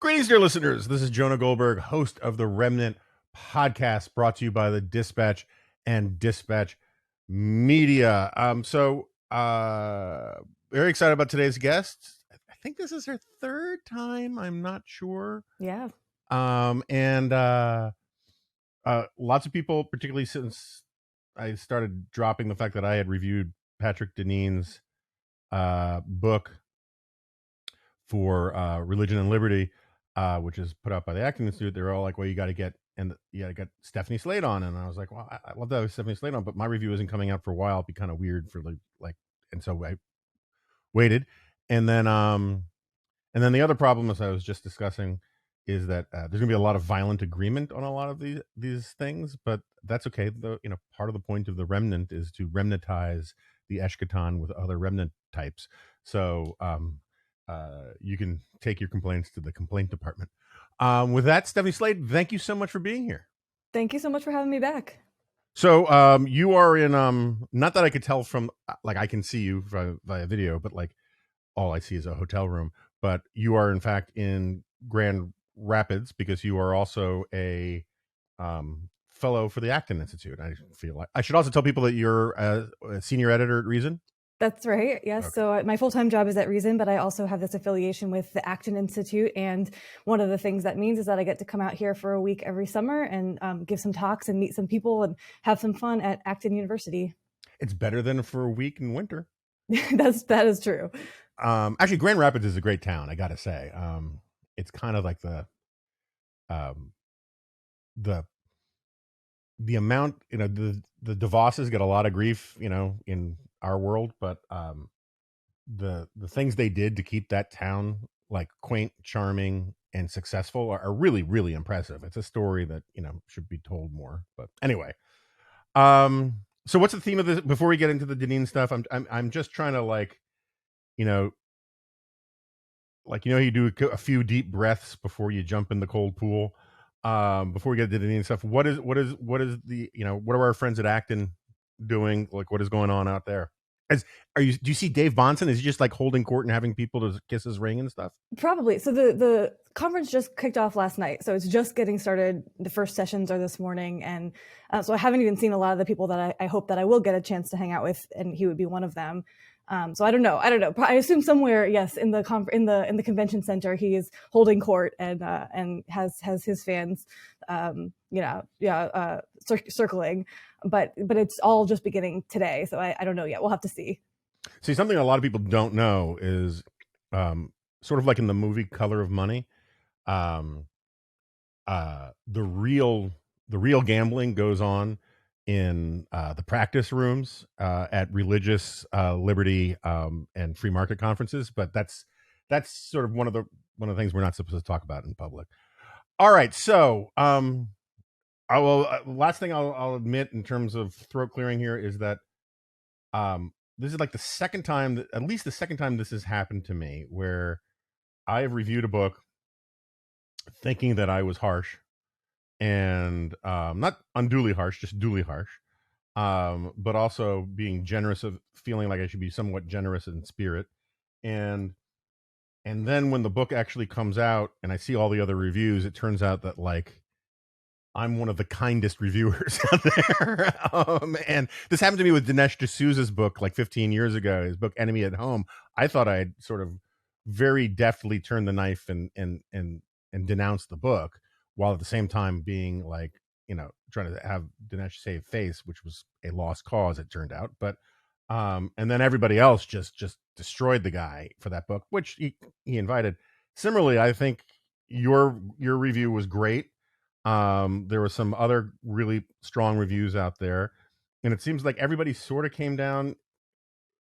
Greetings, dear listeners. This is Jonah Goldberg, host of the Remnant podcast, brought to you by the Dispatch and Dispatch Media. Very excited about today's guest. I think this is her third time. I'm not sure. Yeah. Lots of people, particularly since I started dropping the fact that I had reviewed Patrick Deneen's book for Religion and Liberty, which is put out by the Acton Institute. They're all like, well, you got to get Stephanie Slade on. And I was like, well, I love that with Stephanie Slade on, but my review isn't coming out for a while. It'd be kind of weird for and so I waited. And then the other problem, as I was just discussing, is that there's going to be a lot of violent agreement on a lot of these things, but that's okay. Part of the point of the Remnant is to remnantize the eschaton with other remnant types. So you can take your complaints to the complaint department. With that, Stephanie Slade, thank you so much for being here. Thank you so much for having me back. So you are in, not that I could tell from, I can see you via video, but all I see is a hotel room. But you are, in fact, in Grand Rapids because you are also a fellow for the Acton Institute. I feel like I should also tell people that you're a senior editor at Reason. That's right. Yes. Okay. So my full-time job is at Reason, but I also have this affiliation with the Acton Institute. And one of the things that means is that I get to come out here for a week every summer and give some talks and meet some people and have some fun at Acton University. It's better than for a week in winter. That is true. Actually, Grand Rapids is a great town, I got to say. It's kind of like the amount, the DeVosses get a lot of grief, in our world, but the things they did to keep that town quaint, charming, and successful are really, really impressive. It's a story that should be told more. But anyway, so what's the theme of this? Before we get into the Deneen stuff, I'm just trying to you do a few deep breaths before you jump in the cold pool. Before we get to the Deneen stuff, what is the what are our friends at Acton doing? What is going on out there? Do you see Dave Bonson? Is he just holding court and having people to kiss his ring and stuff? Probably. So the conference just kicked off last night, so it's just getting started. The first sessions are this morning, and so I haven't even seen a lot of the people that I hope that I will get a chance to hang out with, and he would be one of them. So I don't know. I assume somewhere, yes, in the convention center, he is holding court and has his fans, circling. But it's all just beginning today, so I don't know yet. We'll have to see. See, something a lot of people don't know is sort of like in the movie Color of Money, the real gambling goes on in the practice rooms at religious liberty and free market conferences, but that's sort of one of the things we're not supposed to talk about in public. All right, so last thing I'll admit in terms of throat clearing here is that this is the second time, at least the second time this has happened to me, where I have reviewed a book thinking that I was harsh, and not unduly harsh, just duly harsh, but also being generous, of feeling like I should be somewhat generous in spirit. And then when the book actually comes out and I see all the other reviews, it turns out that I'm one of the kindest reviewers out there. And this happened to me with Dinesh D'Souza's book 15 years ago, his book Enemy at Home. I thought I had sort of very deftly turned the knife and denounced the book, while at the same time being trying to have Dinesh save face, which was a lost cause, it turned out. But and then everybody else just destroyed the guy for that book, which he invited. Similarly, I think your review was great. There were some other really strong reviews out there, and it seems like everybody sort of came down,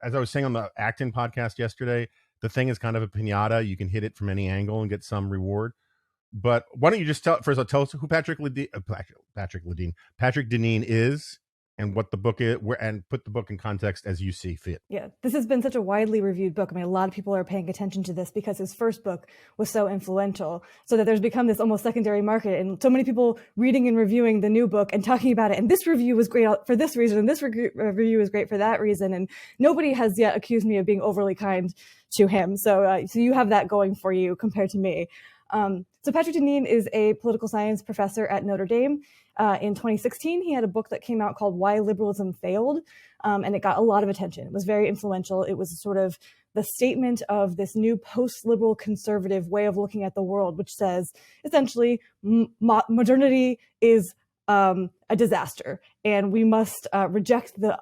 as I was saying on the Acton podcast yesterday. The thing is kind of a piñata. You can hit it from any angle and get some reward. But why don't you just tell us who Patrick Deneen is, and what the book is, and put the book in context as you see fit. Yeah, this has been such a widely reviewed book. I mean, a lot of people are paying attention to this because his first book was so influential, so that there's become this almost secondary market, and so many people reading and reviewing the new book and talking about it. And this review was great for this reason, and this review is great for that reason. And nobody has yet accused me of being overly kind to him. So you have that going for you compared to me. So Patrick Deneen is a political science professor at Notre Dame. In 2016, he had a book that came out called Why Liberalism Failed, and it got a lot of attention. It was very influential. It was sort of the statement of this new post-liberal conservative way of looking at the world, which says essentially modernity is a disaster, and we must reject the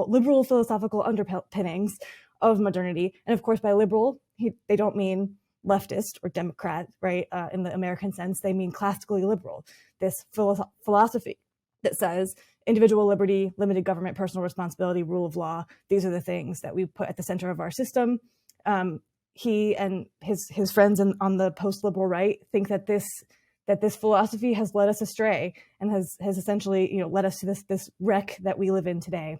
liberal philosophical underpinnings of modernity. And of course, by liberal, they don't mean leftist or Democrat, right? In the American sense, they mean classically liberal. This philosophy that says individual liberty, limited government, personal responsibility, rule of law. These are the things that we put at the center of our system. He and his friends on the post-liberal right think that this philosophy has led us astray and has essentially led us to this wreck that we live in today.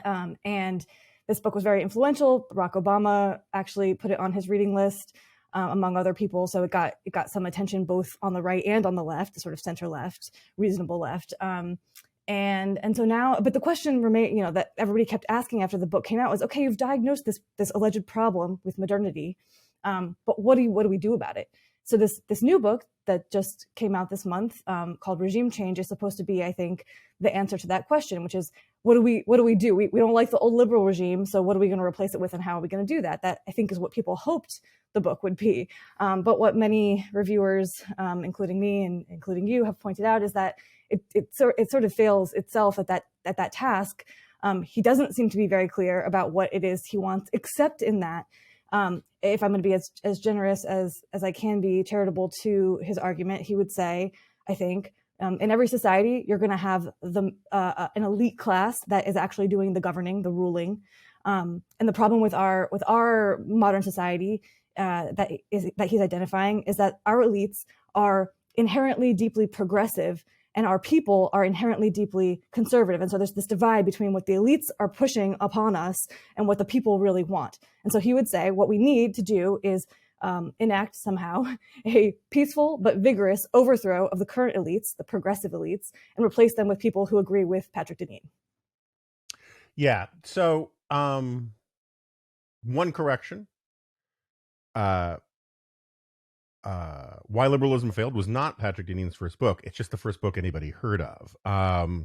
And this book was very influential. Barack Obama actually put it on his reading list, among other people. So it got some attention both on the right and on the left, the sort of center left, reasonable left. And so now, but the question remained, that everybody kept asking after the book came out was, okay, you've diagnosed this alleged problem with modernity, but what do we do about it? So this new book that just came out this month, called Regime Change, is supposed to be, I think, the answer to that question, which is, what do we do? We don't like the old liberal regime, so what are we going to replace it with, and how are we going to do that? That, I think, is what people hoped the book would be. But what many reviewers, including me and including you, have pointed out is that it sort of fails itself at that task. He doesn't seem to be very clear about what it is he wants, except in that, if I'm going to be as generous as I can be charitable to his argument, he would say, I think, in every society, you're going to have an elite class that is actually doing the governing, the ruling. And the problem with our modern society that he's identifying is that our elites are inherently deeply progressive, and our people are inherently deeply conservative. And so there's this divide between what the elites are pushing upon us and what the people really want. And so he would say what we need to do is enact somehow a peaceful but vigorous overthrow of the current elites, the progressive elites, and replace them with people who agree with Patrick Deneen. Yeah. So one correction. Why Liberalism Failed was not Patrick Deneen's first book. It's just the first book anybody heard of. I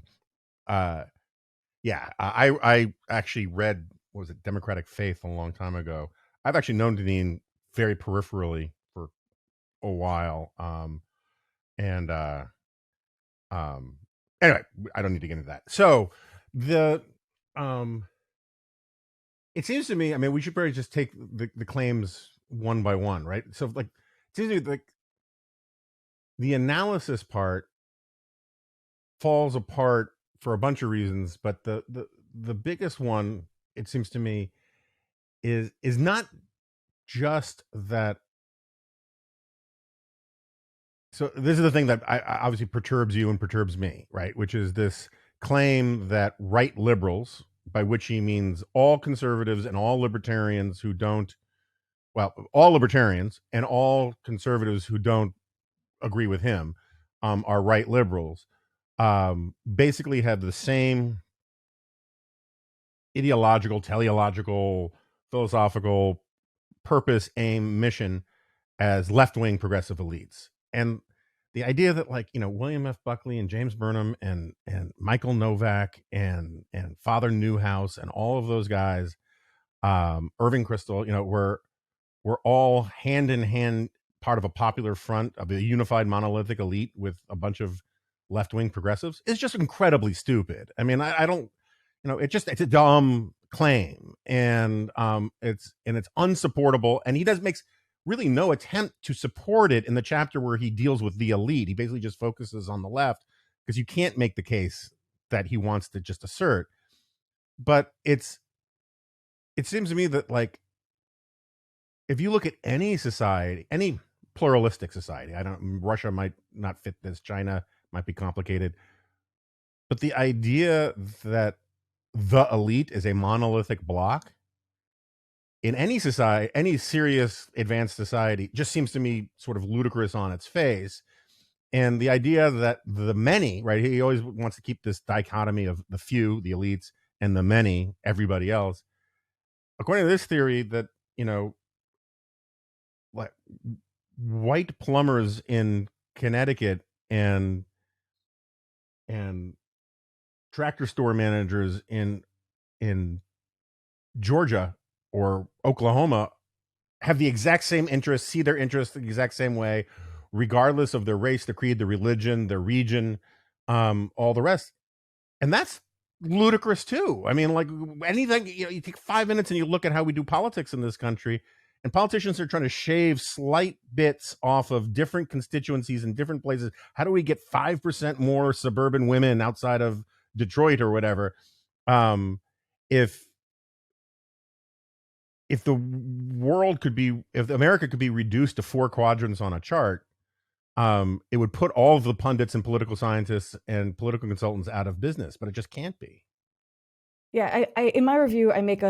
actually read, what was it, Democratic Faith a long time ago. I've actually known Deneen very peripherally for a while. Anyway, I don't need to get into that. So it seems to me, I mean, we should probably just take the claims one by one, right? So like, it seems to me like the analysis part falls apart for a bunch of reasons, but the biggest one, it seems to me, is not just that. So this is the thing that I obviously perturbs you and perturbs me, right? Which is this claim that right liberals, by which he means all conservatives and all libertarians who don't, well, all libertarians and all conservatives who don't agree with him, are right liberals, basically have the same ideological, teleological, philosophical purpose, aim, mission as left-wing progressive elites. And the idea that, like, William F. Buckley and James Burnham and Michael Novak and Father Newhouse and all of those guys, Irving Kristol, we're all hand in hand part of a popular front of a unified monolithic elite with a bunch of left-wing progressives is just incredibly stupid. I mean, I don't, it's a dumb claim, and it's unsupportable. And he makes really no attempt to support it in the chapter where he deals with the elite. He basically just focuses on the left because you can't make the case that he wants to just assert. But it seems to me that, like, if you look at any society, any pluralistic society, Russia might not fit this, China might be complicated, but the idea that the elite is a monolithic block in any society, any serious advanced society, just seems to me sort of ludicrous on its face. And the idea that the many, right, he always wants to keep this dichotomy of the few, the elites, and the many, everybody else. According to this theory, that, like, white plumbers in Connecticut and tractor store managers in Georgia or Oklahoma have the exact same interests, see their interests the exact same way, regardless of their race, their creed, their religion, their region, all the rest. And that's ludicrous too. I mean, like anything, you take 5 minutes and you look at how we do politics in this country, and politicians are trying to shave slight bits off of different constituencies in different places. How do we get 5% more suburban women outside of Detroit or whatever? If the world could be, if America could be reduced to 4 quadrants on a chart, it would put all of the pundits and political scientists and political consultants out of business, but it just can't be. Yeah, I in my review, I make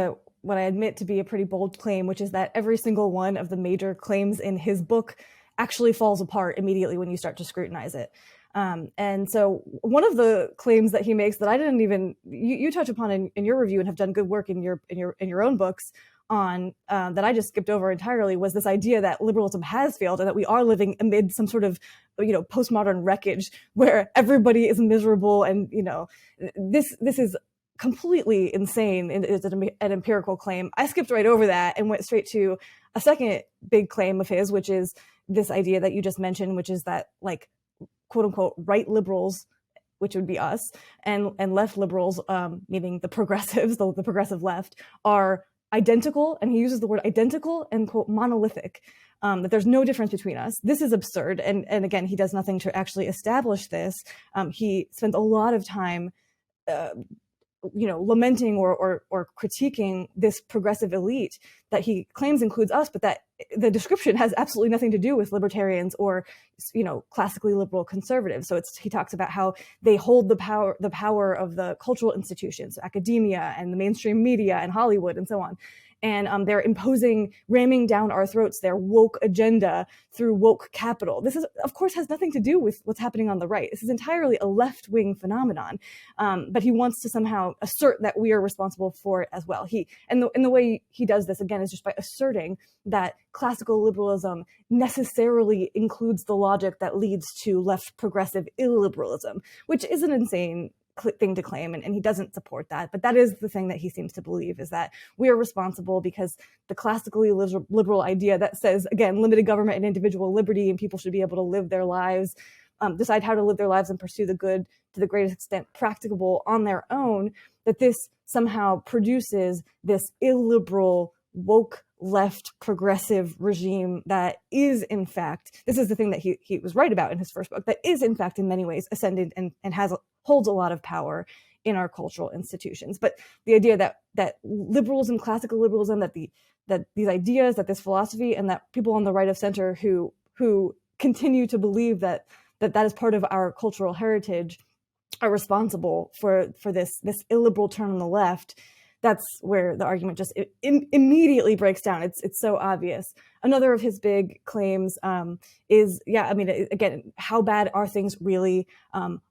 what I admit to be a pretty bold claim, which is that every single one of the major claims in his book actually falls apart immediately when you start to scrutinize it. And so one of the claims that he makes that I didn't even you touch upon in your review and have done good work in your own books on that I just skipped over entirely was this idea that liberalism has failed and that we are living amid some sort of postmodern wreckage where everybody is miserable, and this is completely insane. It's an empirical claim. I skipped right over that and went straight to a second big claim of his, which is this idea that you just mentioned, which is that, like, quote unquote right liberals, which would be us, and left liberals, meaning the progressives, the progressive left, are identical, and he uses the word identical and quote monolithic, that there's no difference between us. This is absurd, and again, he does nothing to actually establish this. He spends a lot of time lamenting or critiquing this progressive elite that he claims includes us, but that the description has absolutely nothing to do with libertarians or classically liberal conservatives. So he talks about how they hold the power of the cultural institutions, academia and the mainstream media and Hollywood and so on. And they're ramming down our throats their woke agenda through woke capital. This of course, has nothing to do with what's happening on the right. This is entirely a left-wing phenomenon, but he wants to somehow assert that we are responsible for it as well. And the way he does this, again, is just by asserting that classical liberalism necessarily includes the logic that leads to left progressive illiberalism, which is an insane thing to claim, and he doesn't support that. But that is the thing that he seems to believe, is that we are responsible because the classically liberal idea that says, again, limited government and individual liberty, and people should be able to live their lives, decide how to live their lives and pursue the good to the greatest extent practicable on their own, that this somehow produces this illiberal, woke, left progressive regime that is, in fact, this is the thing that he was right about in his first book, that is, in fact, in many ways ascended and holds a lot of power in our cultural institutions. But the idea that liberalism, classical liberalism, that these ideas, that this philosophy, and that people on the right of center who continue to believe that is part of our cultural heritage are responsible for this illiberal turn on the left, that's where the argument just immediately breaks down. It's so obvious. Another of his big claims is, again, how bad are things really?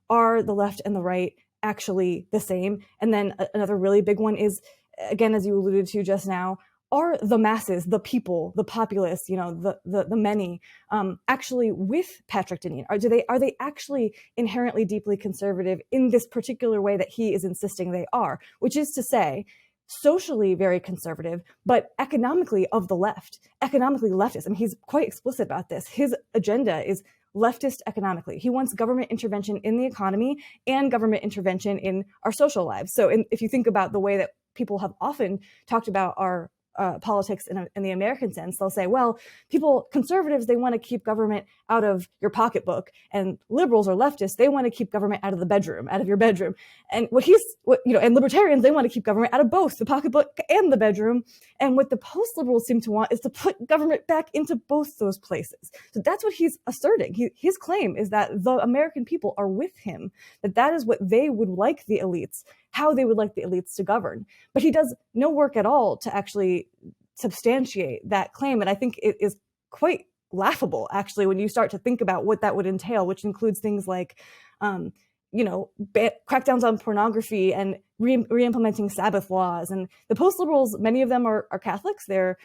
Are the left and the right actually the same? And then another really big one is, again, as you alluded to just now, are the masses, the people, the populace, the many, actually with Patrick Deneen? Are they actually inherently deeply conservative in this particular way that he is insisting they are? Which is to say, socially very conservative, but economically of the left, economically leftist. I mean, he's quite explicit about this. His agenda is leftist economically. He wants government intervention in the economy and government intervention in our social lives. So if you think about the way that people have often talked about our politics in the American sense, they'll say, well, conservatives, they want to keep government out of your pocketbook, and liberals or leftists, they want to keep government out of the bedroom, out of your bedroom. And and libertarians, they want to keep government out of both the pocketbook and the bedroom. And what the post-liberals seem to want is to put government back into both those places. So that's what he's asserting. His claim is that the American people are with him, that is what they would like the elites, how they would like the elites to govern. But he does no work at all to actually substantiate that claim. And I think it is quite laughable, actually, when you start to think about what that would entail, which includes things like, crackdowns on pornography and re-implementing Sabbath laws. And the post-liberals, many of them are Catholics. They're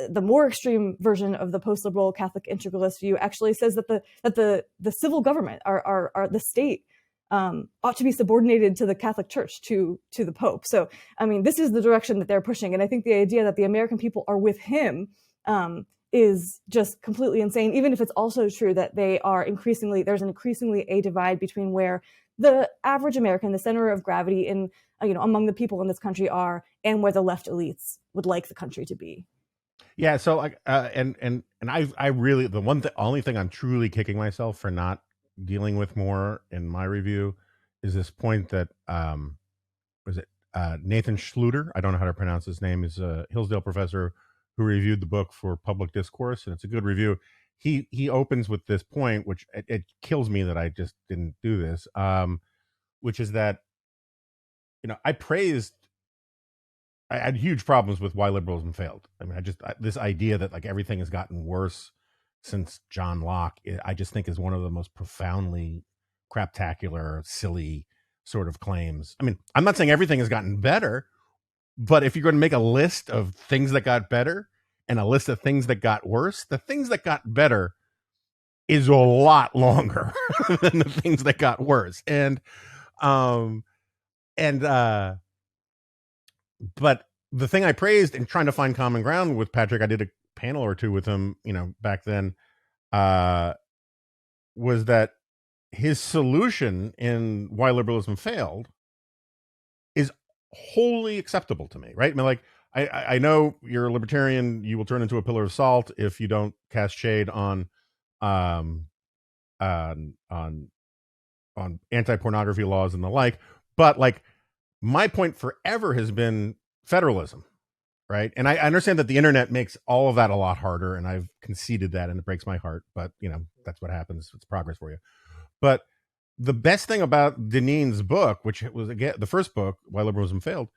the more extreme version of the post-liberal Catholic integralist view actually says that the civil government, the state, ought to be subordinated to the Catholic Church, to the Pope. So, I mean, this is the direction that they're pushing. And I think the idea that the American people are with him is just completely insane, even if it's also true that there's an increasingly a divide between where the average American, the center of gravity in, among the people in this country are, and where the left elites would like the country to be. Yeah. So like, and I really, only thing I'm truly kicking myself for not dealing with more in my review is this point that, was it Nathan Schluter? I don't know how to pronounce his name. Is a Hillsdale professor who reviewed the book for Public Discourse, and it's a good review. He opens with this point, which it kills me that I just didn't do this, which is that, I had huge problems with why liberalism failed. I mean, this idea that like everything has gotten worse since John Locke, I just think is one of the most profoundly craptacular, silly sort of claims. I mean, I'm not saying everything has gotten better, but if you're going to make a list of things that got better and a list of things that got worse, the things that got better is a lot longer than the things that got worse. But the thing I praised in trying to find common ground with Patrick, I did a panel or two with him, back then, was that his solution in why liberalism failed is wholly acceptable to me, right? I mean, like, I know you're a libertarian, you will turn into a pillar of salt if you don't cast shade on anti-pornography laws and the like, but like, my point forever has been federalism, right? And I understand that the internet makes all of that a lot harder, and I've conceded that, and it breaks my heart, but that's what happens. It's progress for you. But the best thing about Deneen's book, which was, again, the first book, Why Liberalism Failed,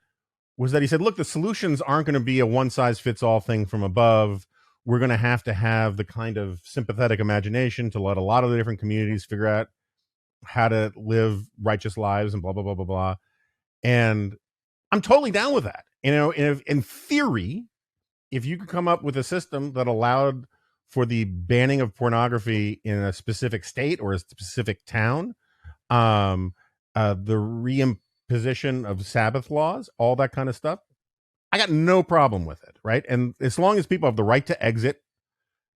was that he said, look, the solutions aren't going to be a one-size-fits-all thing from above. We're going to have the kind of sympathetic imagination to let a lot of the different communities figure out how to live righteous lives and blah, blah, blah, blah, blah. And I'm totally down with that. In theory, if you could come up with a system that allowed for the banning of pornography in a specific state or a specific town, the reimposition of Sabbath laws, all that kind of stuff, I got no problem with it, right? And as long as people have the right to exit,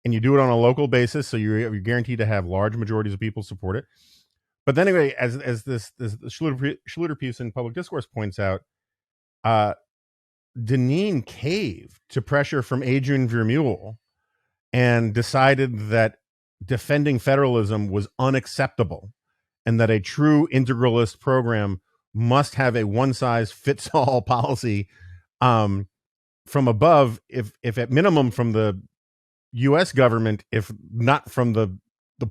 and you do it on a local basis, so you're guaranteed to have large majorities of people support it. But then anyway, as this Schluter piece in Public Discourse points out, Deneen caved to pressure from Adrian Vermeule and decided that defending federalism was unacceptable, and that a true integralist program must have a one-size-fits-all policy from above, if at minimum from the U.S. government, if not from the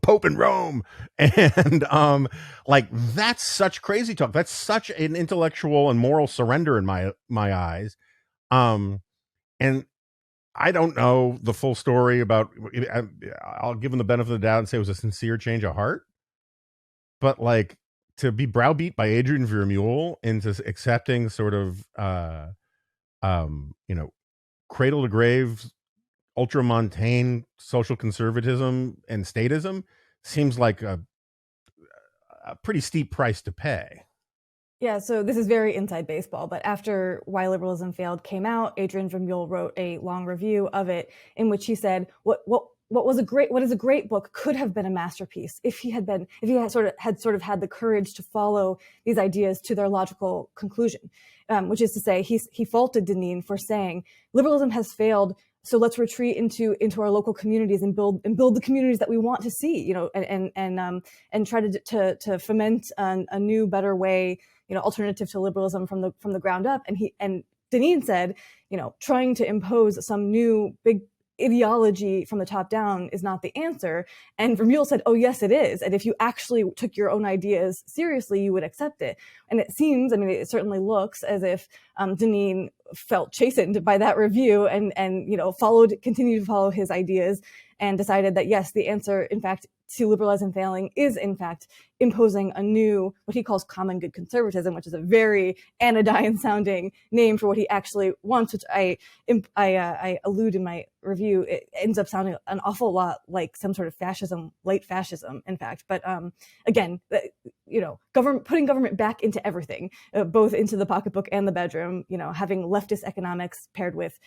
Pope in Rome. And like, that's such crazy talk. That's such an intellectual and moral surrender in my eyes. And I don't know the full story about, I'll give him the benefit of the doubt and say it was a sincere change of heart, but like, to be browbeat by Adrian Vermeule into accepting sort of cradle to grave ultramontane social conservatism and statism seems like a pretty steep price to pay. Yeah, so this is very inside baseball, but after Why Liberalism Failed came out, Adrian Vermeule wrote a long review of it in which he said what is a great book could have been a masterpiece if he had sort of had the courage to follow these ideas to their logical conclusion, which is to say, he faulted Deneen for saying liberalism has failed, so let's retreat into our local communities and build the communities that we want to see, and try to foment a new, better way, alternative to liberalism from the ground up. And Deneen said, trying to impose some new big ideology from the top down is not the answer. And Vermeule said, oh, yes, it is. And if you actually took your own ideas seriously, you would accept it. And it seems, it certainly looks as if Deneen felt chastened by that review and continued to follow his ideas and decided that yes, the answer, in fact, to liberalizing failing is, in fact, imposing a new, what he calls common good conservatism, which is a very anodyne sounding name for what he actually wants, which I allude in my review. It ends up sounding an awful lot like some sort of fascism, late fascism, in fact. But again, putting government back into everything, both into the pocketbook and the bedroom, having leftist economics paired with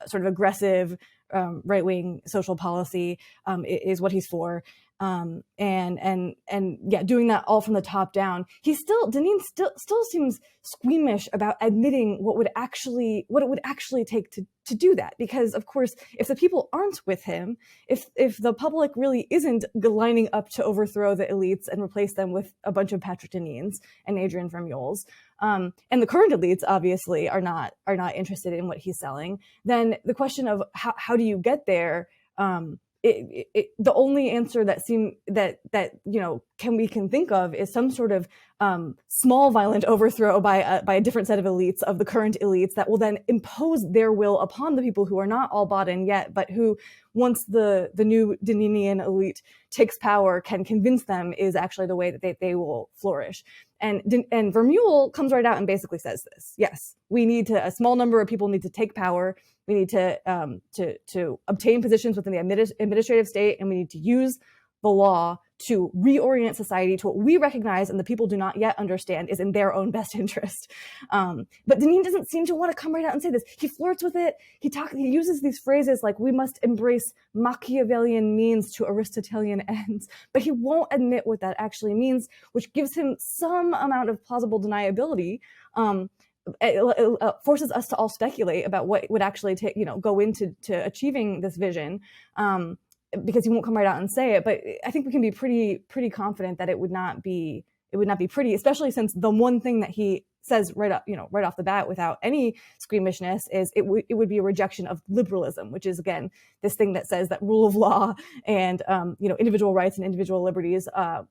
sort of aggressive right-wing social policy is what he's for. And doing that all from the top down. Deneen still seems squeamish about admitting what it would actually take to do that. Because of course, if the people aren't with him, if the public really isn't lining up to overthrow the elites and replace them with a bunch of Patrick Deneens and Adrian Vermeules, and the current elites obviously are not interested in what he's selling, then the question of how do you get there, the only answer that we can think of is some sort of small violent overthrow by a different set of elites, of the current elites, that will then impose their will upon the people who are not all bought in yet, but who, once the new Deneenian elite takes power, can convince them is actually the way that they will flourish. And Vermeule comes right out and basically says this: yes, a small number of people need to take power. We need to obtain positions within the administrative state, and we need to use the law to reorient society to what we recognize and the people do not yet understand is in their own best interest. But Deneen doesn't seem to want to come right out and say this. He flirts with it. He uses these phrases like, we must embrace Machiavellian means to Aristotelian ends, but he won't admit what that actually means, which gives him some amount of plausible deniability. It forces us to all speculate about what would actually go into achieving this vision, because he won't come right out and say it. But I think we can be pretty confident that it would not be pretty, especially since the one thing that he says right off the bat without any squeamishness is it would be a rejection of liberalism, which is, again, this thing that says that rule of law and individual rights and individual liberties are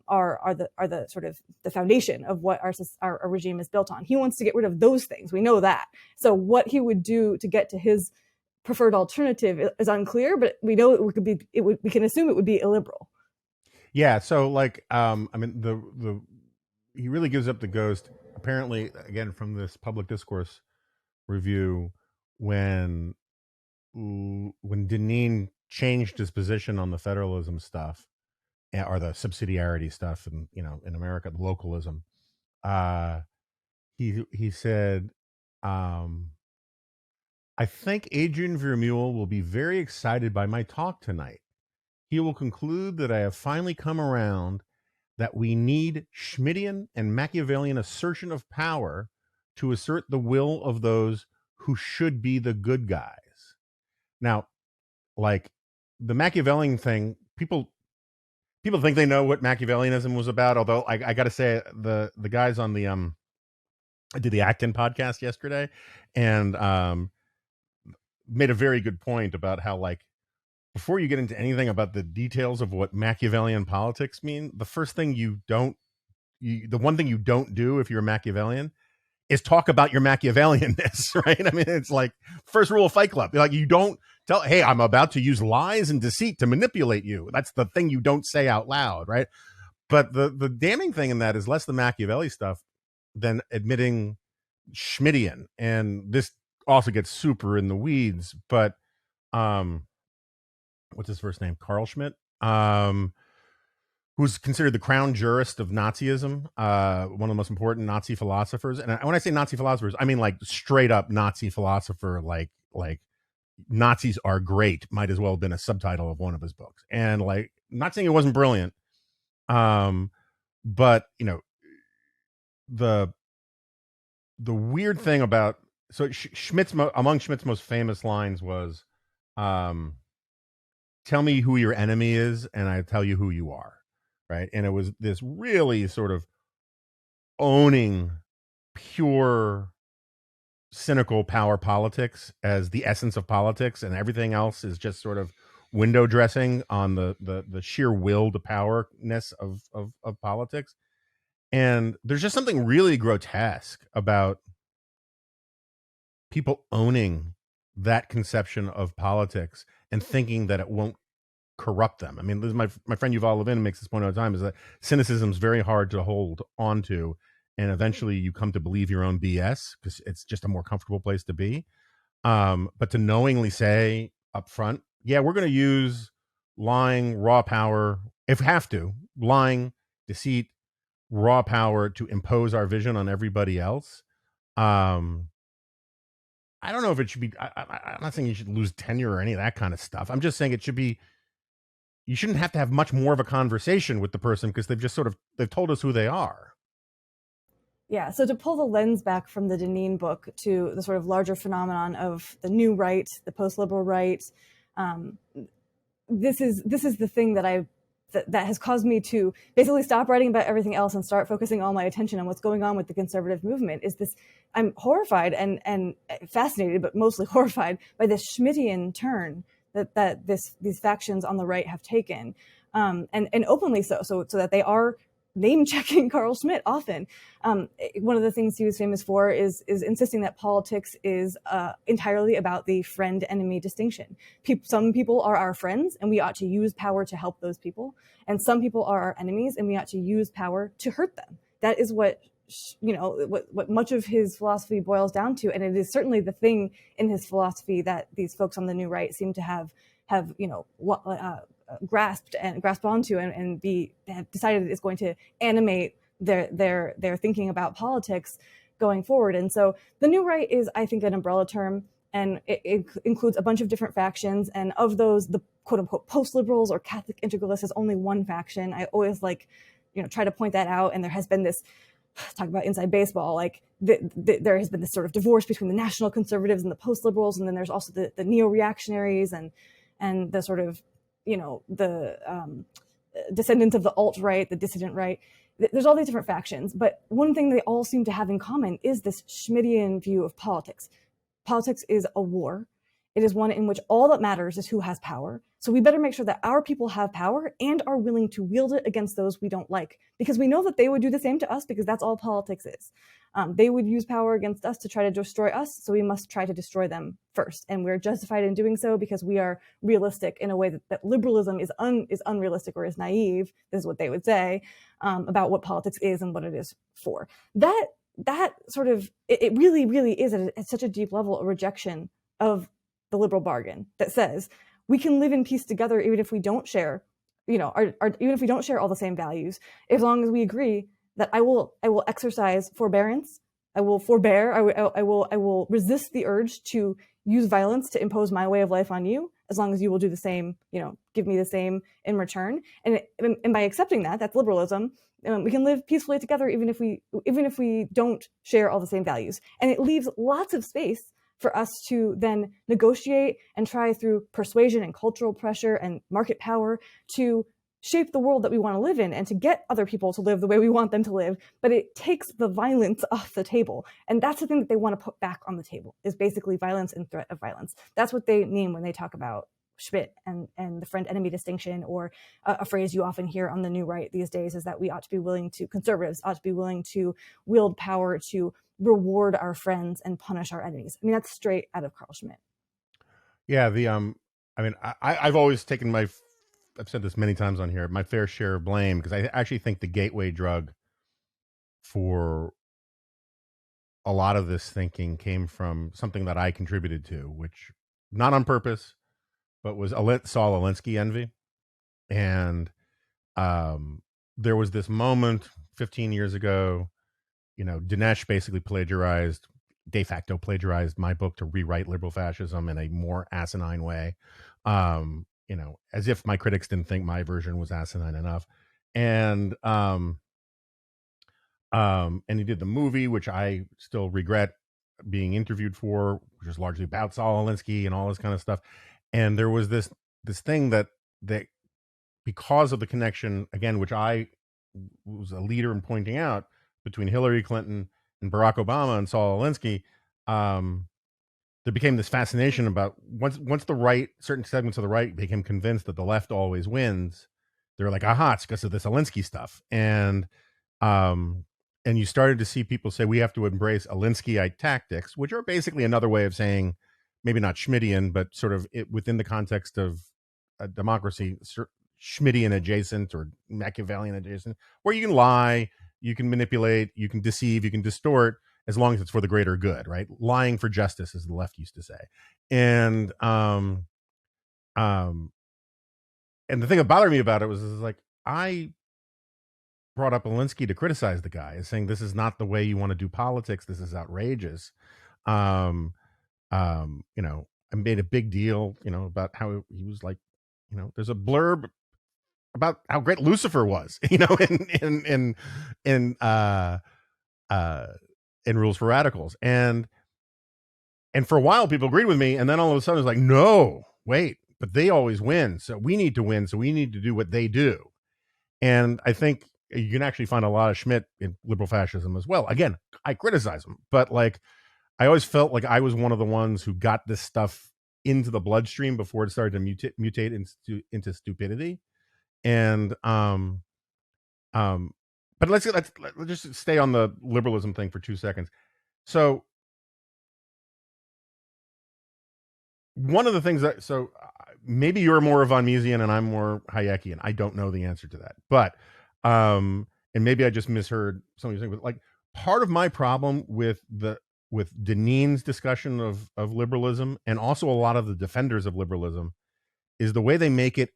the sort of the foundation of what our regime is built on. He wants to get rid of those things. We know that. So what he would do to get to his preferred alternative is unclear, but we know we can assume it would be illiberal. Yeah. So he really gives up the ghost, apparently, again, from this public discourse review, when Deneen changed his position on the federalism stuff, or the subsidiarity stuff, and in America, the localism. He said, I think Adrian Vermeule will be very excited by my talk tonight. He will conclude that I have finally come around, that we need Schmittian and Machiavellian assertion of power to assert the will of those who should be the good guys. Now, like the Machiavellian thing, people think they know what Machiavellianism was about, although I got to say, the guys on the I did the Acton podcast yesterday, and made a very good point about how, like, before you get into anything about the details of what Machiavellian politics mean, the one thing you don't do if you're a Machiavellian is talk about your Machiavellianness, right? I mean, it's like first rule of Fight Club. Like, you don't tell, hey, I'm about to use lies and deceit to manipulate you. That's the thing you don't say out loud, right? But the damning thing in that is less the Machiavelli stuff than admitting Schmittian. And this also gets super in the weeds, but what's his first name? Carl Schmitt, who's considered the crown jurist of Nazism, one of the most important Nazi philosophers. And when I say Nazi philosophers, I mean like straight up Nazi philosopher, like Nazis are great, might as well have been a subtitle of one of his books. And like, not saying it wasn't brilliant, but the weird thing about, so among Schmitt's most famous lines was, tell me who your enemy is and I tell you who you are, right? And it was this really sort of owning pure cynical power politics as the essence of politics, and everything else is just sort of window dressing on the sheer will to powerness of politics. And there's just something really grotesque about people owning that conception of politics and thinking that it won't corrupt them. I mean, this is my friend Yuval Levin makes this point all the time, is that cynicism is very hard to hold on to, and eventually you come to believe your own BS because it's just a more comfortable place to be. But to knowingly say up front, yeah, we're going to use lying, raw power, if have to, lying, deceit, raw power to impose our vision on everybody else. I don't know if it should be. I'm not saying you should lose tenure or any of that kind of stuff. I'm just saying it should be. You shouldn't have to have much more of a conversation with the person because they've told us who they are. Yeah, so to pull the lens back from the Deneen book to the sort of larger phenomenon of the new right, the post-liberal right, this is the thing that that has caused me to basically stop writing about everything else and start focusing all my attention on what's going on with the conservative movement. Is this? I'm horrified and fascinated, but mostly horrified by this Schmittian turn that these factions on the right have taken, and openly so that they are name checking Carl Schmitt often. One of the things he was famous for is insisting that politics is entirely about the friend-enemy distinction. Some people are our friends, and we ought to use power to help those people, and some people are our enemies, and we ought to use power to hurt them. That is what what much of his philosophy boils down to, and it is certainly the thing in his philosophy that these folks on the new right seem to have grasped onto and have decided is going to animate their thinking about politics going forward. And so the new right is, I think, an umbrella term, and it includes a bunch of different factions. And of those, the quote unquote post-liberals or Catholic integralists is only one faction. I always try to point that out. And there has been this, talk about inside baseball, like there has been this sort of divorce between the national conservatives and the post-liberals. And then there's also the neo-reactionaries and the sort of, the descendants of the alt-right, the dissident right. There's all these different factions, but one thing they all seem to have in common is this Schmittian view of politics. Politics is a war. It is one in which all that matters is who has power. So we better make sure that our people have power and are willing to wield it against those we don't like, because we know that they would do the same to us, because that's all politics is. They would use power against us to try to destroy us, so we must try to destroy them first. And we're justified in doing so because we are realistic in a way that liberalism is unrealistic or is naive, is what they would say, about what politics is and what it is for. That sort of, it really, really is at such a deep level a rejection of the liberal bargain that says we can live in peace together even if we don't share, even if we don't share all the same values, as long as we agree that I will exercise forbearance, I will forbear, I will resist the urge to use violence to impose my way of life on you, as long as you will do the same, give me the same in return. And by accepting that, that's liberalism. We can live peacefully together even if we don't share all the same values. And it leaves lots of space for us to then negotiate and try through persuasion and cultural pressure and market power to shape the world that we want to live in and to get other people to live the way we want them to live. But it takes the violence off the table. And that's the thing that they want to put back on the table, is basically violence and threat of violence. That's what they mean when they talk about Schmitt and the friend-enemy distinction, or a phrase you often hear on the new right these days is that conservatives ought to be willing to wield power to reward our friends and punish our enemies. I mean, that's straight out of Carl Schmitt. Yeah, I've always taken I've said this many times on here, my fair share of blame, because I actually think the gateway drug for a lot of this thinking came from something that I contributed to, which, not on purpose, but was Saul Alinsky envy. And there was this moment 15 years ago, Dinesh basically de facto plagiarized my book to rewrite liberal fascism in a more asinine way. As if my critics didn't think my version was asinine enough. And he did the movie, which I still regret being interviewed for, which is largely about Saul Alinsky and all this kind of stuff. And there was this thing that because of the connection, again, which I was a leader in pointing out, between Hillary Clinton and Barack Obama and Saul Alinsky, there became this fascination about once the right, certain segments of the right became convinced that the left always wins, they were like, aha, it's because of this Alinsky stuff. And you started to see people say we have to embrace Alinskyite tactics, which are basically another way of saying, maybe not Schmittian, but sort of within the context of a democracy Schmittian adjacent or Machiavellian adjacent, where you can lie, you can manipulate, you can deceive, you can distort, as long as it's for the greater good, right? Lying for justice, as the left used to say. And and the thing that bothered me about it was like, I brought up Alinsky to criticize the guy, saying this is not the way you want to do politics. This is outrageous. You know, I made a big deal, you know, about how he was like, you know, there's a blurb about how great Lucifer was, you know, in Rules for Radicals, and for a while people agreed with me, and then all of a sudden it's like, no, wait, but they always win, so we need to win, so we need to do what they do. And I think you can actually find a lot of Schmitt in liberal fascism as well. Again, I criticize him, but like, I always felt like I was one of the ones who got this stuff into the bloodstream before it started to mutate into stupidity. And but let's just stay on the liberalism thing for 2 seconds. So one of the things that, so maybe you're more von Misesian and I'm more Hayekian. I don't know the answer to that, but and maybe I just misheard some of your things. But like, part of my problem with Deneen's discussion of liberalism, and also a lot of the defenders of liberalism, is the way they make it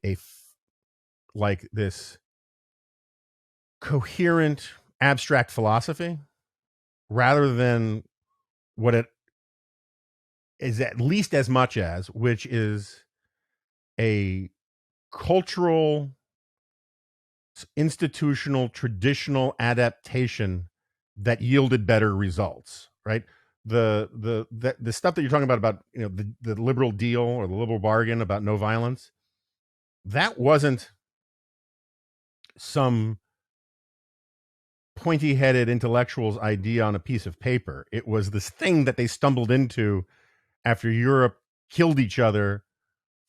like this coherent abstract philosophy, rather than what it is at least as much as, which is a cultural, institutional, traditional adaptation that yielded better results, right? The stuff that you're talking about, you know, the liberal deal or the liberal bargain about no violence, that wasn't some pointy-headed intellectual's idea on a piece of paper. It was this thing that they stumbled into after Europe killed each other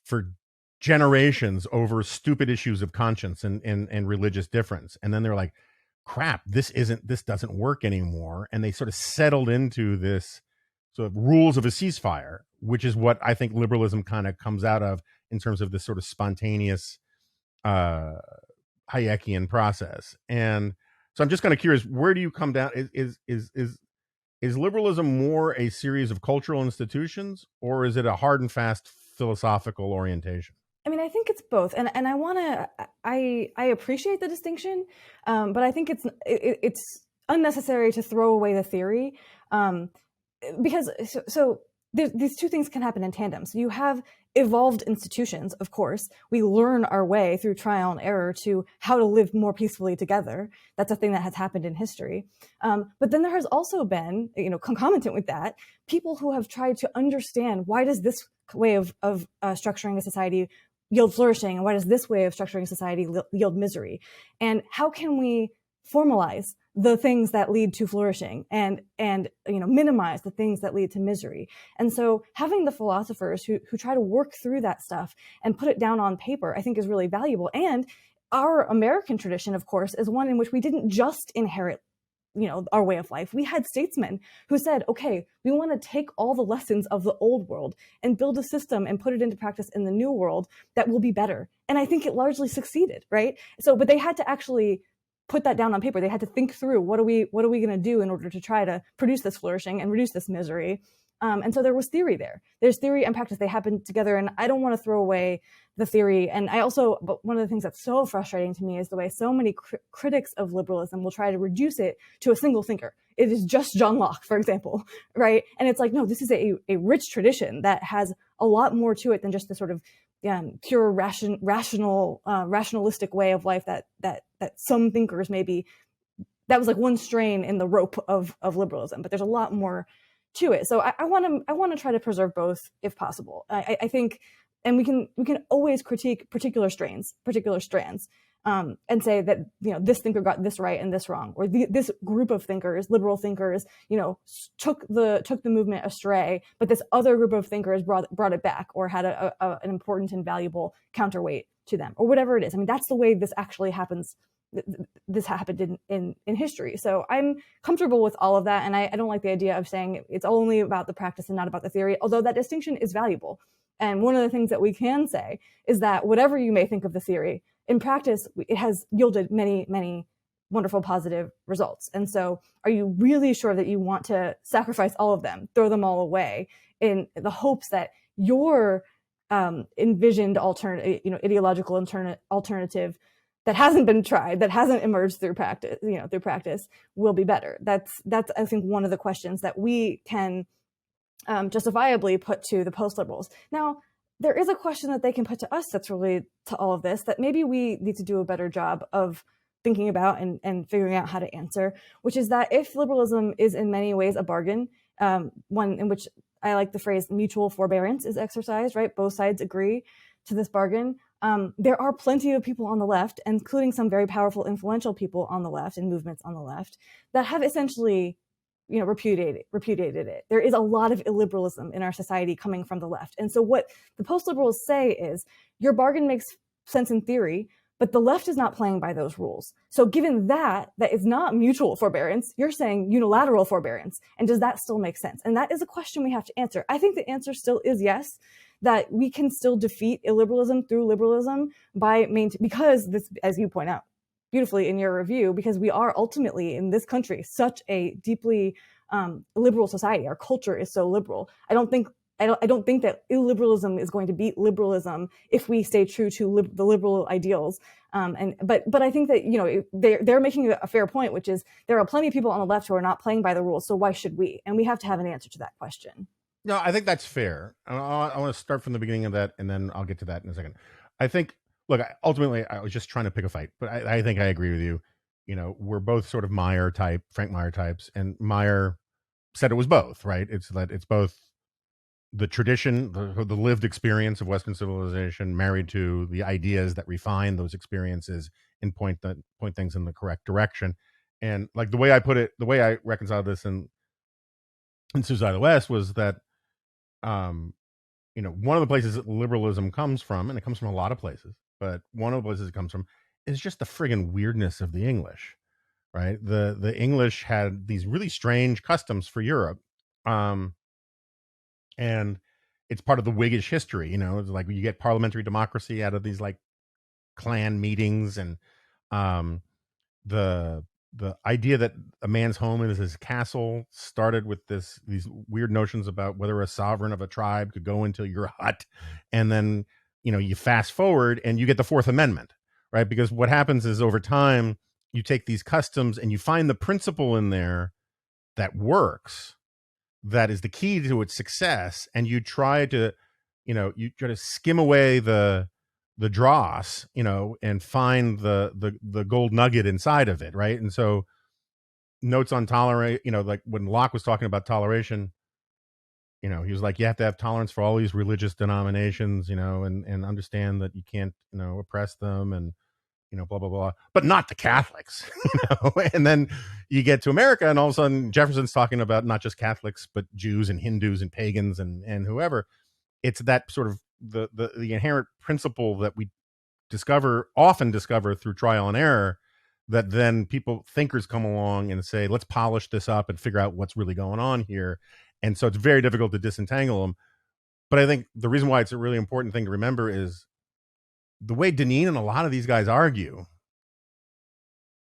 for generations over stupid issues of conscience and religious difference. And then they're like, crap, this doesn't work anymore. And they sort of settled into this sort of rules of a ceasefire, which is what I think liberalism kind of comes out of in terms of this sort of spontaneous Hayekian process. And so I'm just kind of curious, where do you come down? Is liberalism more a series of cultural institutions, or is it a hard and fast philosophical orientation? I mean, I think it's both, and I appreciate the distinction, but I think it's unnecessary to throw away the theory, because these two things can happen in tandem. So you have evolved institutions, of course. We learn our way through trial and error to how to live more peacefully together. That's a thing that has happened in history. But then there has also been, you know, concomitant with that, people who have tried to understand, why does this way of structuring a society yield flourishing, and why does this way of structuring a society yield misery? And how can we formalize the things that lead to flourishing and you know, minimize the things that lead to misery? And so having the philosophers who try to work through that stuff and put it down on paper, I think, is really valuable. And our American tradition, of course, is one in which we didn't just inherit, you know, our way of life. We had statesmen who said, okay, we want to take all the lessons of the old world and build a system and put it into practice in the new world that will be better. And I think it largely succeeded, right? So, but they had to actually put that down on paper. They had to think through, what are we going to do in order to try to produce this flourishing and reduce this misery? And so there was theory there. There's theory and practice. They happen together, and I don't want to throw away the theory. And but one of the things that's so frustrating to me is the way so many critics of liberalism will try to reduce it to a single thinker. It is just John Locke, for example, right? And it's like, no, this is a rich tradition that has a lot more to it than just the sort of pure rationalistic way of life that some thinkers maybe, that was like one strain in the rope of liberalism. But there's a lot more to it. So I want to try to preserve both if possible. I think, and we can always critique particular strands, and say that, you know, this thinker got this right and this wrong, or this group of thinkers, liberal thinkers, you know, took the movement astray, but this other group of thinkers brought it back, or had an important and valuable counterweight to them, or whatever it is. I mean, that's the way this actually happens. This happened in history. So I'm comfortable with all of that. And I don't like the idea of saying it's only about the practice and not about the theory, although that distinction is valuable. And one of the things that we can say is that whatever you may think of the theory, in practice, it has yielded many, many wonderful positive results. And so are you really sure that you want to sacrifice all of them, throw them all away in the hopes that your envisioned ideological alternative that hasn't been tried, that hasn't emerged through practice, will be better? That's I think one of the questions that we can justifiably put to the post-liberals. Now, there is a question that they can put to us that's related to all of this that maybe we need to do a better job of thinking about and figuring out how to answer, which is that if liberalism is in many ways a bargain, one in which I like the phrase mutual forbearance is exercised, right? Both sides agree to this bargain. There are plenty of people on the left, including some very powerful, influential people on the left and movements on the left, that have essentially repudiated it. There is a lot of illiberalism in our society coming from the left. And so what the post-liberals say is, your bargain makes sense in theory, but the left is not playing by those rules. So given that is not mutual forbearance, you're saying unilateral forbearance. And does that still make sense? And that is a question we have to answer. I think the answer still is yes, that we can still defeat illiberalism through liberalism because this, as you point out beautifully in your review, because we are ultimately in this country such a deeply liberal society. Our culture is so liberal. I don't think that illiberalism is going to beat liberalism if we stay true to the liberal ideals. But I think that they're making a fair point, which is there are plenty of people on the left who are not playing by the rules. So why should we? And we have to have an answer to that question. No, I think that's fair. I want to start from the beginning of that, and then I'll get to that in a second. I think, look, ultimately, I was just trying to pick a fight, but I think I agree with you. We're both sort of Frank Meyer types, and Meyer said it was both, right? It's both the tradition, the lived experience of Western civilization married to the ideas that refine those experiences and point things in the correct direction. And like the way I put it, the way I reconciled this in Suicide of the West was that, one of the places that liberalism comes from, and it comes from a lot of places, but one of the places it comes from is just the friggin' weirdness of the English, right? The English had these really strange customs for Europe. And it's part of the Whiggish history, it's like you get parliamentary democracy out of these like clan meetings, and the idea that a man's home is his castle started with these weird notions about whether a sovereign of a tribe could go into your hut, and then you fast forward and you get the Fourth Amendment, right? Because what happens is over time you take these customs and you find the principle in there that works, that is the key to its success, and you try to skim away the dross, and find the gold nugget inside of it, right? And so notes on tolerate, like when Locke was talking about toleration, he was like, you have to have tolerance for all these religious denominations, and understand that you can't oppress them, and blah blah blah, but not the Catholics. And then you get to America, and all of a sudden Jefferson's talking about not just Catholics but Jews and Hindus and pagans and whoever. It's that sort of the inherent principle that we often discover through trial and error, that then thinkers come along and say, let's polish this up and figure out what's really going on here. And so it's very difficult to disentangle them. But I think the reason why it's a really important thing to remember is the way Deneen and a lot of these guys argue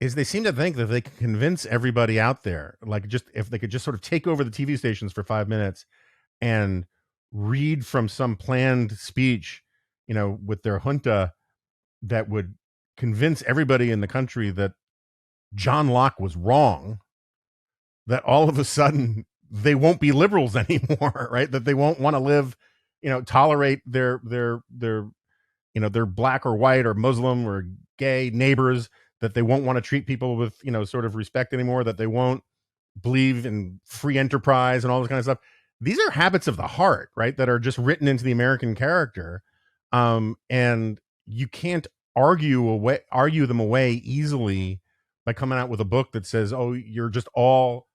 is they seem to think that they can convince everybody out there, like just if they could just sort of take over the TV stations for 5 minutes and read from some planned speech, with their junta, that would convince everybody in the country that John Locke was wrong, that all of a sudden they won't be liberals anymore, right? That they won't want to live, tolerate their black or white or Muslim or gay neighbors, that they won't want to treat people with, sort of respect anymore, that they won't believe in free enterprise and all this kind of stuff. These are habits of the heart, right? That are just written into the American character. And you can't argue them away easily by coming out with a book that says, oh, you're just all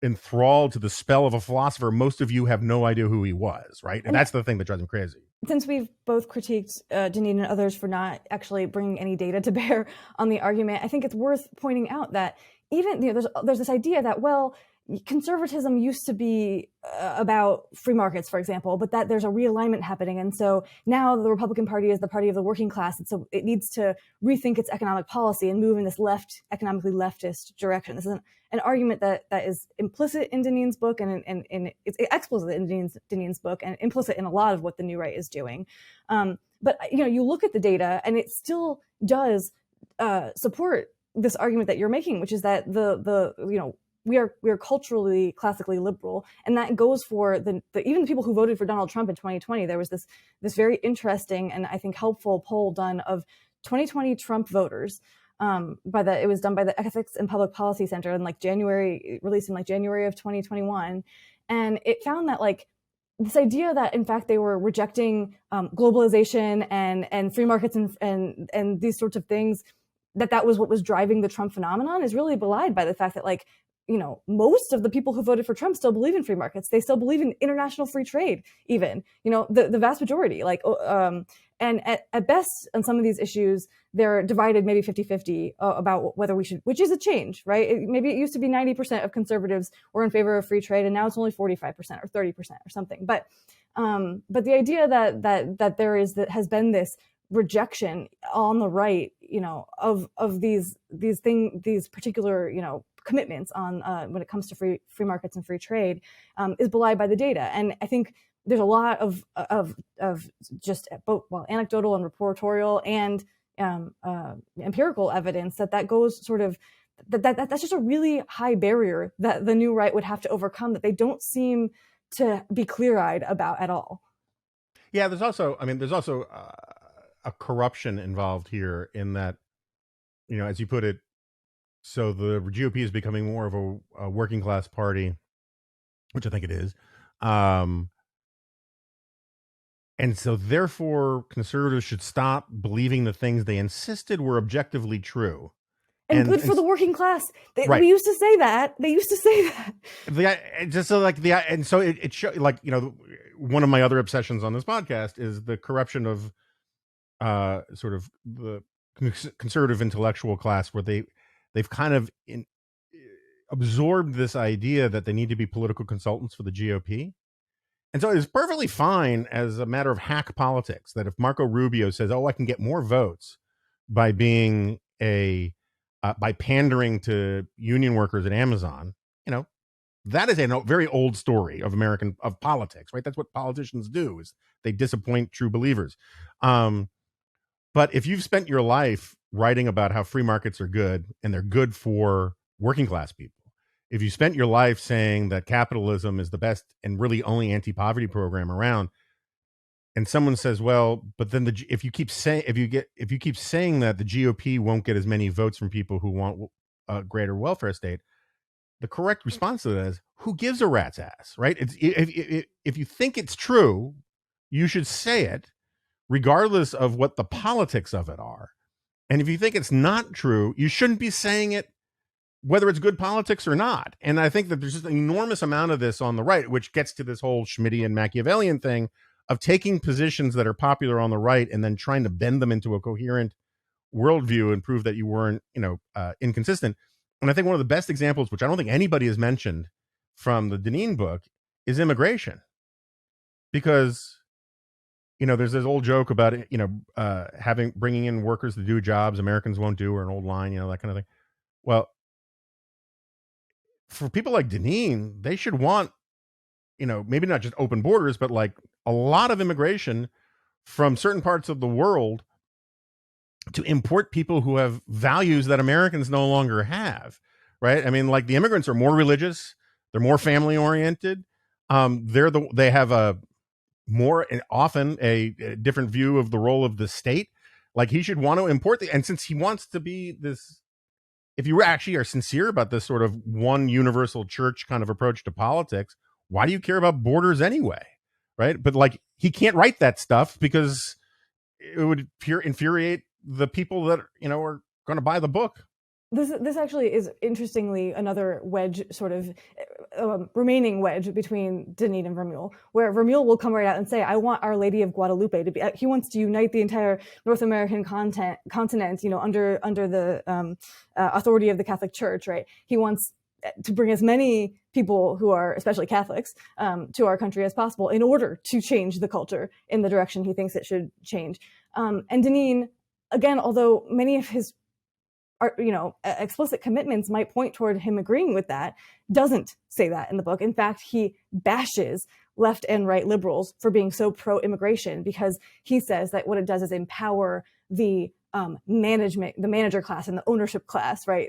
enthralled to the spell of a philosopher. Most of you have no idea who he was, right? And that's the thing that drives them crazy. Since we've both critiqued Deneen and others for not actually bringing any data to bear on the argument, I think it's worth pointing out that even there's this idea that, well, conservatism used to be about free markets, for example, but that there's a realignment happening. And so now the Republican Party is the party of the working class. And so it needs to rethink its economic policy and move in this economically leftist direction. This is an argument that is implicit in Deneen's book and it's explicit in Deneen's book and implicit in a lot of what the New Right is doing. But you look at the data and it still does support this argument that you're making, which is that we are culturally, classically liberal, and that goes for even the people who voted for Donald Trump in 2020. There was this very interesting and I think helpful poll done of 2020 Trump voters. It was done by the Ethics and Public Policy Center in released in January of 2021, and it found that this idea that in fact they were rejecting globalization and free markets and these sorts of things, that was what was driving the Trump phenomenon, is really belied by the fact that most of the people who voted for Trump still believe in free markets. They still believe in international free trade, even, the vast majority, and at best on some of these issues, they're divided maybe 50-50 about whether we should, which is a change, right? Maybe it used to be 90% of conservatives were in favor of free trade, and now it's only 45% or 30% or something. But the idea that has been this rejection on the right, of these particular, commitments on when it comes to free markets and free trade, is belied by the data. And I think there's a lot of just both anecdotal and reportorial and empirical evidence that goes sort of that's just a really high barrier that the New Right would have to overcome, that they don't seem to be clear-eyed about at all. Yeah, there's also a corruption involved here in that, as you put it, so the GOP is becoming more of a working class party, which I think it is. And so therefore conservatives should stop believing the things they insisted were objectively true. And good for the working class. Right. We used to say that. They used to say that. And so it shows, one of my other obsessions on this podcast is the corruption of sort of the conservative intellectual class, where they've kind of absorbed this idea that they need to be political consultants for the GOP. And so it's perfectly fine as a matter of hack politics that if Marco Rubio says, I can get more votes by being by pandering to union workers at Amazon, that is a very old story of politics, right? That's what politicians do, is they disappoint true believers. But if you've spent your life writing about how free markets are good and they're good for working class people, if you spent your life saying that capitalism is the best and really only anti-poverty program around, and someone says, well, but then if you keep saying that the GOP won't get as many votes from people who want a greater welfare state, the correct response to that is, who gives a rat's ass, right? If you think it's true, you should say it, regardless of what the politics of it are. And if you think it's not true, you shouldn't be saying it, whether it's good politics or not. And I think that there's just an enormous amount of this on the right, which gets to this whole Schmittian Machiavellian thing of taking positions that are popular on the right and then trying to bend them into a coherent worldview and prove that you weren't, inconsistent. And I think one of the best examples, which I don't think anybody has mentioned from the Deneen book, is immigration. Because, there's this old joke about it, bringing in workers to do jobs Americans won't do, or an old line, that kind of thing. Well, for people like Deneen, they should want, maybe not just open borders, but a lot of immigration from certain parts of the world to import people who have values that Americans no longer have, right? I mean, the immigrants are more religious, they're more family oriented, they have often a different view of the role of the state. He should want to import and since he wants to be this, if you actually are sincere about this sort of one universal church kind of approach to politics, why do you care about borders anyway? Right. But he can't write that stuff because it would infuriate the people that, are going to buy the book. This actually is, interestingly, another wedge, sort of remaining wedge between Deneen and Vermeule, where Vermeule will come right out and say, I want Our Lady of Guadalupe to be, he wants to unite the entire North American continent, under the authority of the Catholic Church, right? He wants to bring as many people who are, especially Catholics, to our country as possible in order to change the culture in the direction he thinks it should change. And Deneen, again, although many of his explicit commitments might point toward him agreeing with that, doesn't say that in the book. In fact, he bashes left and right liberals for being so pro-immigration, because he says that what it does is empower the the manager class and the ownership class, right?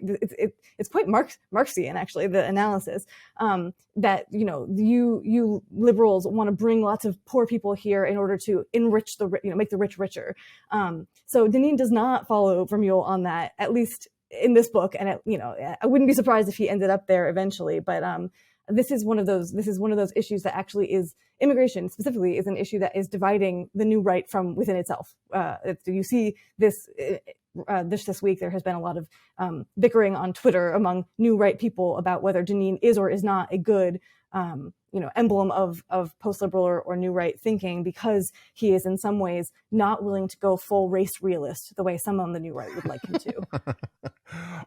It's quite Marxian, actually, the analysis, that, you liberals want to bring lots of poor people here in order to enrich make the rich richer. So Deneen does not follow Vermeule on that, at least in this book. And I wouldn't be surprised if he ended up there eventually, but this is one of those issues that actually is, immigration specifically is an issue that is dividing the new right from within itself. You see this this week, there has been a lot of bickering on Twitter among new right people about whether Deneen is or is not a good emblem of post-liberal or new right thinking, because he is in some ways not willing to go full race realist the way some on the new right would like him to.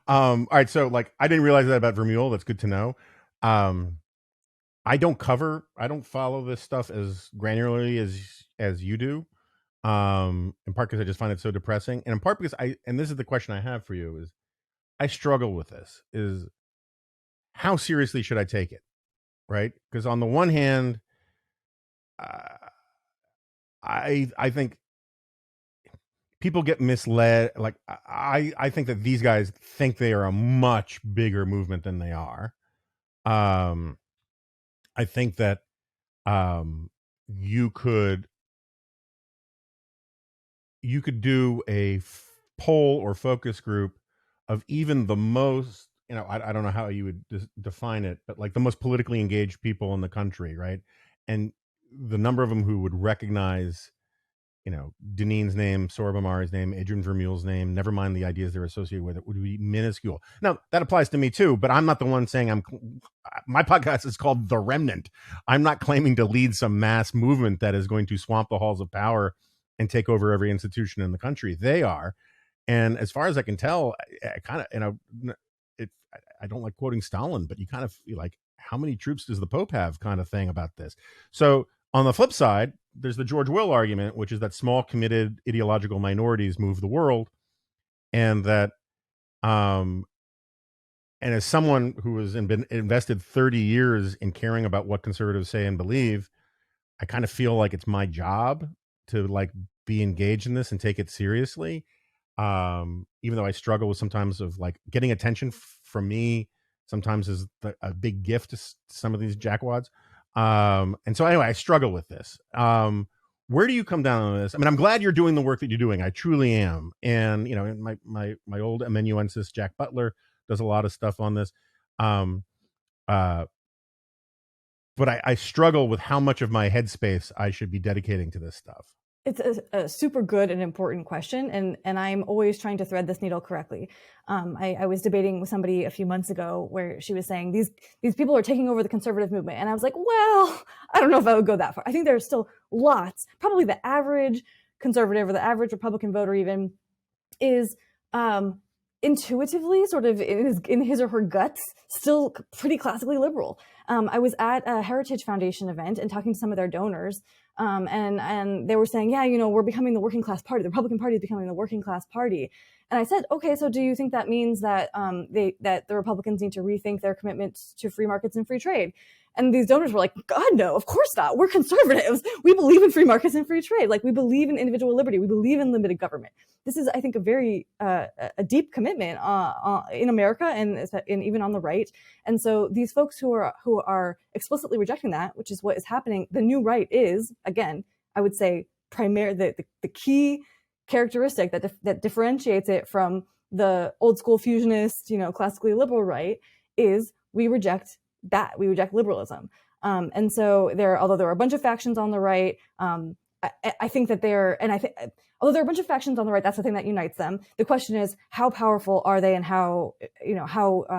All right, so I didn't realize that about Vermeule. That's good to know. I don't follow this stuff as granularly as you do, in part because I just find it so depressing, and in part because and this is the question I have for you, is I struggle with this, is how seriously should I take it, right? Because on the one hand, I think people get misled. I think that these guys think they are a much bigger movement than they are. I think that you could do a poll or focus group of even the most, I don't know how you would define it, but the most politically engaged people in the country, right? And the number of them who would recognize, Deneen's name, Sohrab name, Adrian Vermeule's name, never mind the ideas they're associated with, it would be minuscule. Now, that applies to me too, but I'm not the one saying my podcast is called The Remnant. I'm not claiming to lead some mass movement that is going to swamp the halls of power and take over every institution in the country. They are. And as far as I can tell, I kind of, I don't like quoting Stalin, but you kind of feel like, how many troops does the Pope have kind of thing about this? So on the flip side, there's the George Will argument, which is that small, committed ideological minorities move the world, and that, and as someone who has been invested 30 years in caring about what conservatives say and believe, I kind of feel like it's my job to be engaged in this and take it seriously. Even though I struggle with sometimes of getting attention from me sometimes is a big gift to some of these jackwads. And so anyway, I struggle with this. Where do you come down on this? I mean, I'm glad you're doing the work that you're doing. I truly am. And, my old amanuensis, Jack Butler, does a lot of stuff on this. But I struggle with how much of my headspace I should be dedicating to this stuff. It's a super good and important question, and I'm always trying to thread this needle correctly. I was debating with somebody a few months ago where she was saying these people are taking over the conservative movement, and I was like, well, I don't know if I would go that far. I think there are still lots, probably the average conservative or the average Republican voter even is intuitively, sort of in his or her guts, still pretty classically liberal. I was at a Heritage Foundation event and talking to some of their donors, and they were saying, yeah, we're becoming the working class party. The Republican Party is becoming the working class party. And I said, okay, so do you think that means that that the Republicans need to rethink their commitment to free markets and free trade? And these donors were like, God, no, of course not. We're conservatives. We believe in free markets and free trade. We believe in individual liberty. We believe in limited government. This is, I think, a very a deep commitment in America and even on the right. And so these folks who are explicitly rejecting that, which is what is happening, the new right is, again, I would say, the key characteristic that differentiates it from the old school fusionist, classically liberal right, is we reject that. We reject liberalism. And so although there are a bunch of factions on the right, I think that although there are a bunch of factions on the right, that's the thing that unites them. The question is, how powerful are they, and how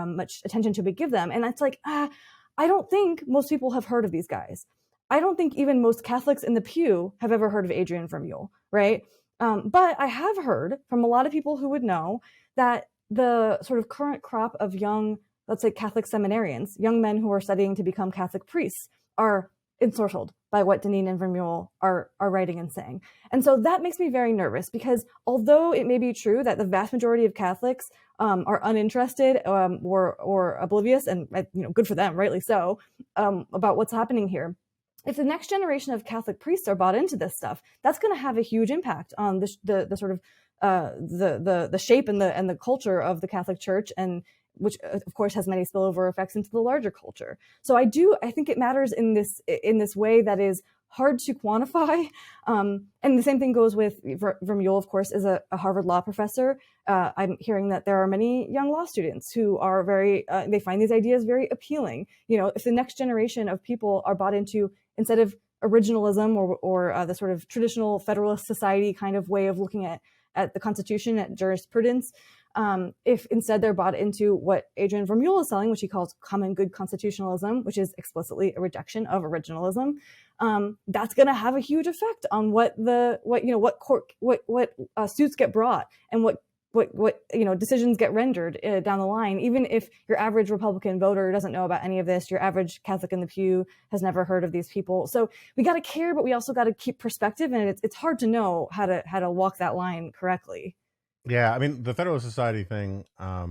much attention should we give them? And it's I don't think most people have heard of these guys. I don't think even most Catholics in the pew have ever heard of Adrian Vermeule, right? But I have heard from a lot of people who would know that the sort of current crop of young let's say, Catholic seminarians, young men who are studying to become Catholic priests, are ensorcelled by what Deneen and Vermeulen are writing and saying. And so that makes me very nervous, because although it may be true that the vast majority of Catholics are uninterested or oblivious, and good for them, rightly so, about what's happening here, if the next generation of Catholic priests are bought into this stuff, that's going to have a huge impact on the sort of the shape and the culture of the Catholic Church, and which of course has many spillover effects into the larger culture. So I think it matters in this way that is hard to quantify. And the same thing goes with Vermeulen, of course, is a Harvard law professor. I'm hearing that there are many young law students who are they find these ideas very appealing. If the next generation of people are bought into, instead of originalism or the sort of traditional Federalist Society kind of way of looking at the Constitution, at jurisprudence, if instead they're bought into what Adrian Vermeulen is selling, which he calls common good constitutionalism, which is explicitly a rejection of originalism, that's going to have a huge effect on what suits get brought and what decisions get rendered down the line. Even if your average Republican voter doesn't know about any of this, your average Catholic in the pew has never heard of these people. So we got to care, but we also got to keep perspective, and it's hard to know how to walk that line correctly. Yeah, I mean, the Federalist Society thing, I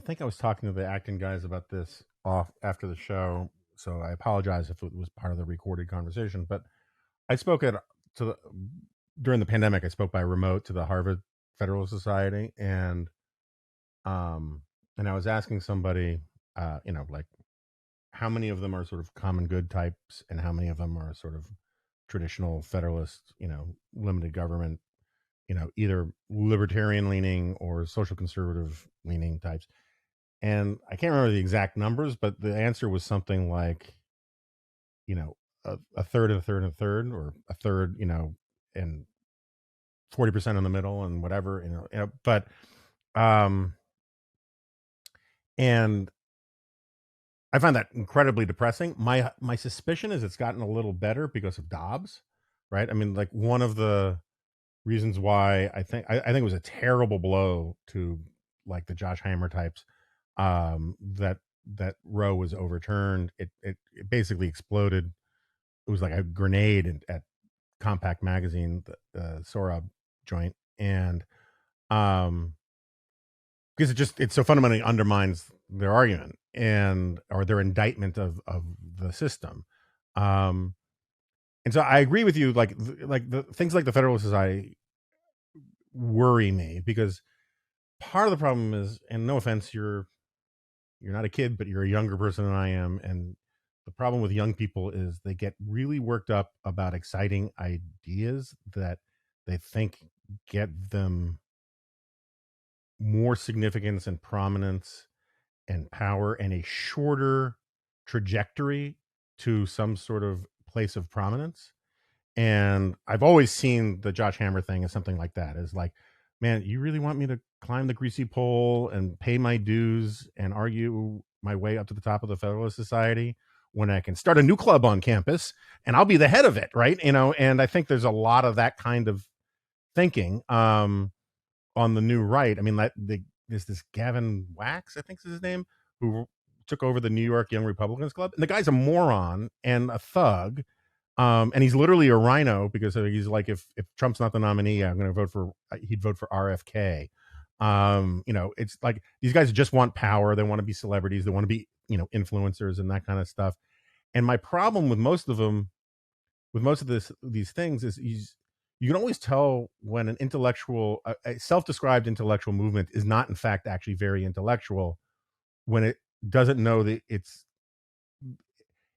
think I was talking to the Acton guys about this off after the show, so I apologize if it was part of the recorded conversation, but I spoke during the pandemic, I spoke by remote to the Harvard Federalist Society, and I was asking somebody, like, how many of them are sort of common good types and how many of them are sort of traditional Federalist, limited government, either libertarian leaning or social conservative leaning types. And I can't remember the exact numbers, but the answer was something like, a third and a third and a third, or a third, and 40% in the middle and whatever, but, and I find that incredibly depressing. My suspicion is it's gotten a little better because of Dobbs, right? I mean, like, one of the reasons why I think it was a terrible blow to, like, the Josh Hammer types, that Roe was overturned. It basically exploded. It was like a grenade at Compact Magazine, the Sorab joint, and because it so fundamentally undermines their argument or their indictment of the system. And so I agree with you, like the things like the Federalist Society worry me, because part of the problem is, and no offense, you're not a kid, but you're a younger person than I am, and the problem with young people is they get really worked up about exciting ideas that they think get them more significance and prominence and power and a shorter trajectory to some sort of place of prominence. And I've always seen the Josh Hammer thing as something like that. Is like, man, you really want me to climb the greasy pole and pay my dues and argue my way up to the top of the Federalist Society when I can start a new club on campus and I'll be the head of it, right? And I think there's a lot of that kind of thinking on the new right. I mean, there's this Gavin Wax, I think is his name, who took over the New York Young Republicans Club. And the guy's a moron and a thug. And he's literally a rhino, because he's like, if Trump's not the nominee, I'm going to he'd vote for RFK. It's like these guys just want power. They want to be celebrities. They want to be, influencers and that kind of stuff. And my problem with most of them, with most of these things, is you can always tell when an intellectual, a self-described intellectual movement is not in fact actually very intellectual, when it doesn't know that it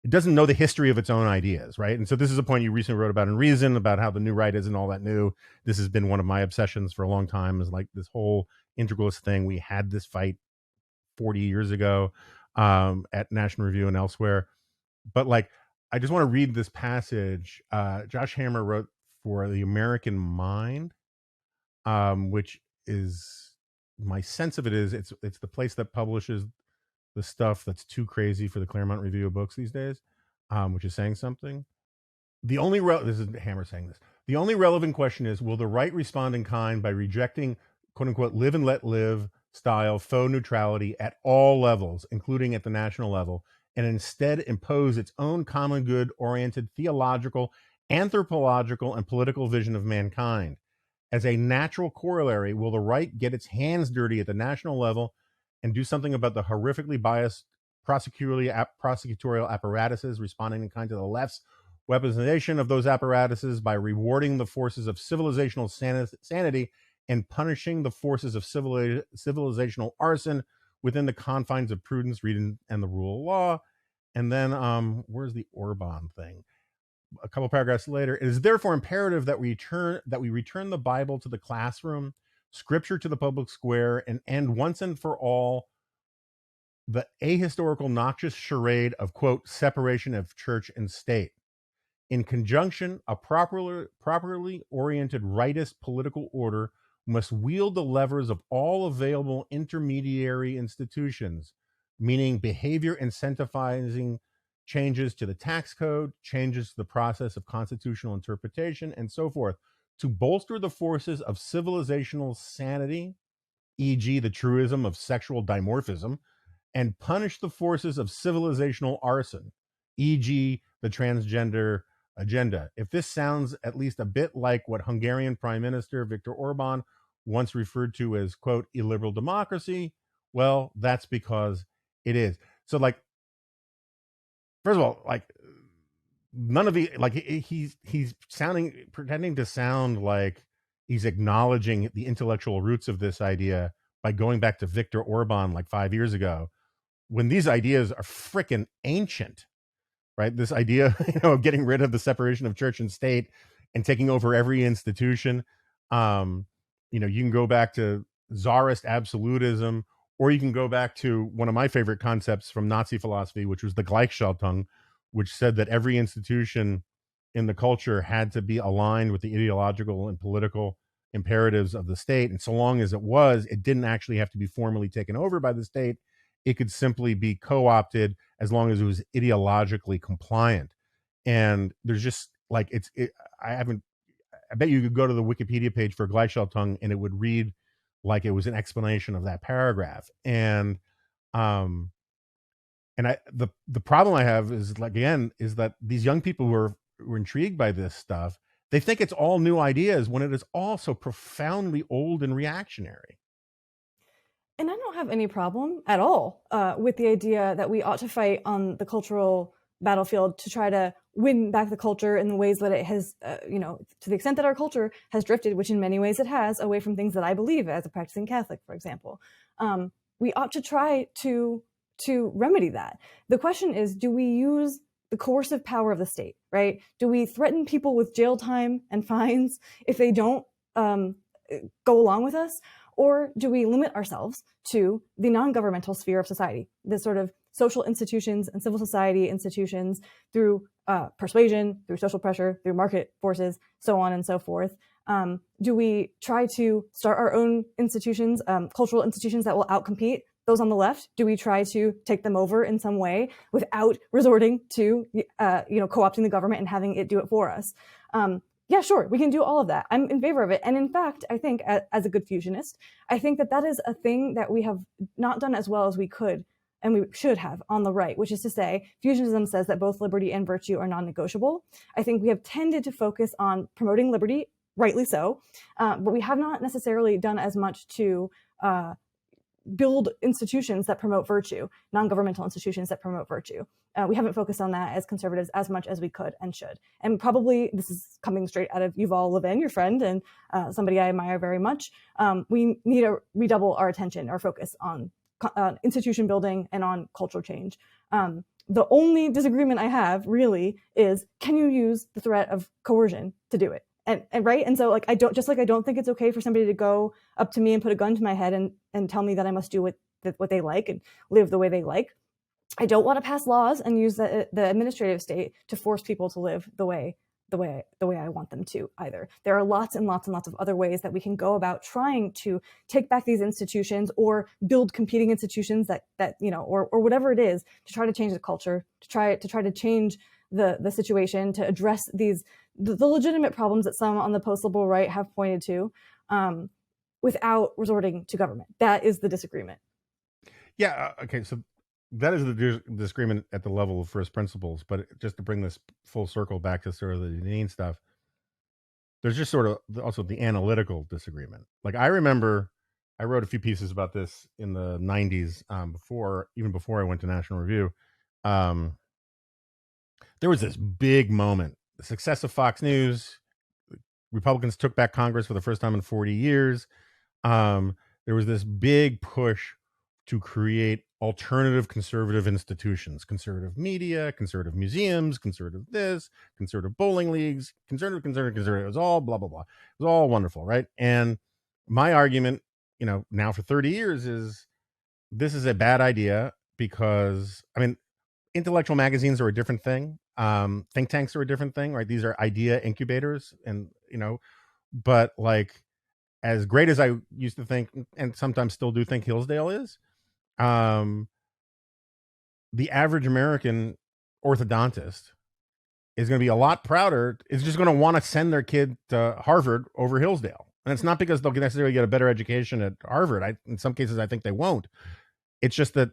doesn't know the history of its own ideas, right? And so this is a point you recently wrote about in Reason, about how the new right isn't all that new. This has been one of my obsessions for a long time, is like this whole integralist thing. We had this fight 40 years ago at National Review and elsewhere. But like, I just want to read this passage. Josh Hammer wrote for The American Mind, which is, my sense of it is, it's the place that publishes the stuff that's too crazy for the Claremont Review of Books these days, which is saying something. This is Hammer saying this. The only relevant question is, will the right respond in kind by rejecting, quote unquote, live and let live, style faux neutrality at all levels, including at the national level, and instead impose its own common good oriented theological, anthropological, and political vision of mankind. As a natural corollary, will the right get its hands dirty at the national level and do something about the horrifically biased prosecutorial apparatuses, responding in kind to the left's weaponization of those apparatuses by rewarding the forces of civilizational sanity and punishing the forces of civilizational arson within the confines of prudence, reason, and the rule of law? And then where's the Orban thing? A couple paragraphs later, it is therefore imperative that we return the Bible to the classroom, Scripture to the public square, and end once and for all the ahistorical, noxious charade of, quote, separation of church and state. In conjunction, a properly oriented rightist political order must wield the levers of all available intermediary institutions, meaning behavior incentivizing changes to the tax code, changes to the process of constitutional interpretation, and so forth, to bolster the forces of civilizational sanity, e.g., the truism of sexual dimorphism, and punish the forces of civilizational arson, e.g., the transgender agenda. If this sounds at least a bit like what Hungarian Prime Minister Viktor Orban once referred to as, quote, illiberal democracy, well, that's because it is. So, like, first of all, like, none of the, like, he's pretending to sound like he's acknowledging the intellectual roots of this idea by going back to Viktor Orban like 5 years ago, when these ideas are freaking ancient, right? This idea, of getting rid of the separation of church and state and taking over every institution. You can go back to czarist absolutism, or you can go back to one of my favorite concepts from Nazi philosophy, which was the Gleichschaltung, which said that every institution in the culture had to be aligned with the ideological and political imperatives of the state. And so long as it didn't actually have to be formally taken over by the state. It could simply be co-opted as long as it was ideologically compliant. And there's just like, I bet you could go to the Wikipedia page for Gleichschaltung and it would read like it was an explanation of that paragraph. And the problem I have is, like, again, is that these young people who are intrigued by this stuff, they think it's all new ideas when it is all so profoundly old and reactionary. And I don't have any problem at all with the idea that we ought to fight on the cultural battlefield to try to win back the culture in the ways that it has, to the extent that our culture has drifted, which in many ways it has, away from things that I believe as a practicing Catholic, for example. We ought to try to remedy that. The question is, do we use the coercive power of the state, right? Do we threaten people with jail time and fines if they don't go along with us? Or do we limit ourselves to the non-governmental sphere of society, the sort of social institutions and civil society institutions through persuasion, through social pressure, through market forces, so on and so forth? Do we try to start our own institutions, cultural institutions that will outcompete those on the left? Do we try to take them over in some way without resorting to, co-opting the government and having it do it for us? Yeah, sure, we can do all of that. I'm in favor of it. And in fact, I think as a good fusionist, I think that is a thing that we have not done as well as we could and we should have on the right, which is to say, fusionism says that both liberty and virtue are non-negotiable. I think we have tended to focus on promoting liberty, rightly so, but we have not necessarily done as much to build institutions that promote virtue, non-governmental institutions that promote virtue. We haven't focused on that as conservatives as much as we could and should. And probably this is coming straight out of Yuval Levin, your friend, and somebody I admire very much. We need to redouble our attention, our focus on institution building and on cultural change. The only disagreement I have really is, can you use the threat of coercion to do it? And right. And so I don't think it's okay for somebody to go up to me and put a gun to my head and tell me that I must do what they like and live the way they like. I don't want to pass laws and use the administrative state to force people to live the way I want them to either. There are lots and lots and lots of other ways that we can go about trying to take back these institutions or build competing institutions that or whatever it is to try to change the culture, to try to change the situation, to address the legitimate problems that some on the post-liberal right have pointed to, without resorting to government. That is the disagreement. Yeah. Okay. So that is the disagreement at the level of first principles. But just to bring this full circle back to sort of the Deneen stuff, there's just sort of also the analytical disagreement. Like I remember I wrote a few pieces about this in the 90s, before I went to National Review. There was this big moment, the success of Fox News. Republicans took back Congress for the first time in 40 years. There was this big push to create alternative conservative institutions, conservative media, conservative museums, conservative this, conservative bowling leagues, conservative. It was all blah, blah, blah. It was all wonderful, right? And my argument, now for 30 years is this is a bad idea because, intellectual magazines are a different thing. Think tanks are a different thing, right? These are idea incubators, and but like as great as I used to think, and sometimes still do think Hillsdale is, the average American orthodontist is going to be a lot prouder. Is just going to want to send their kid to Harvard over Hillsdale, and it's not because they'll necessarily get a better education at Harvard. In some cases, I think they won't. It's just that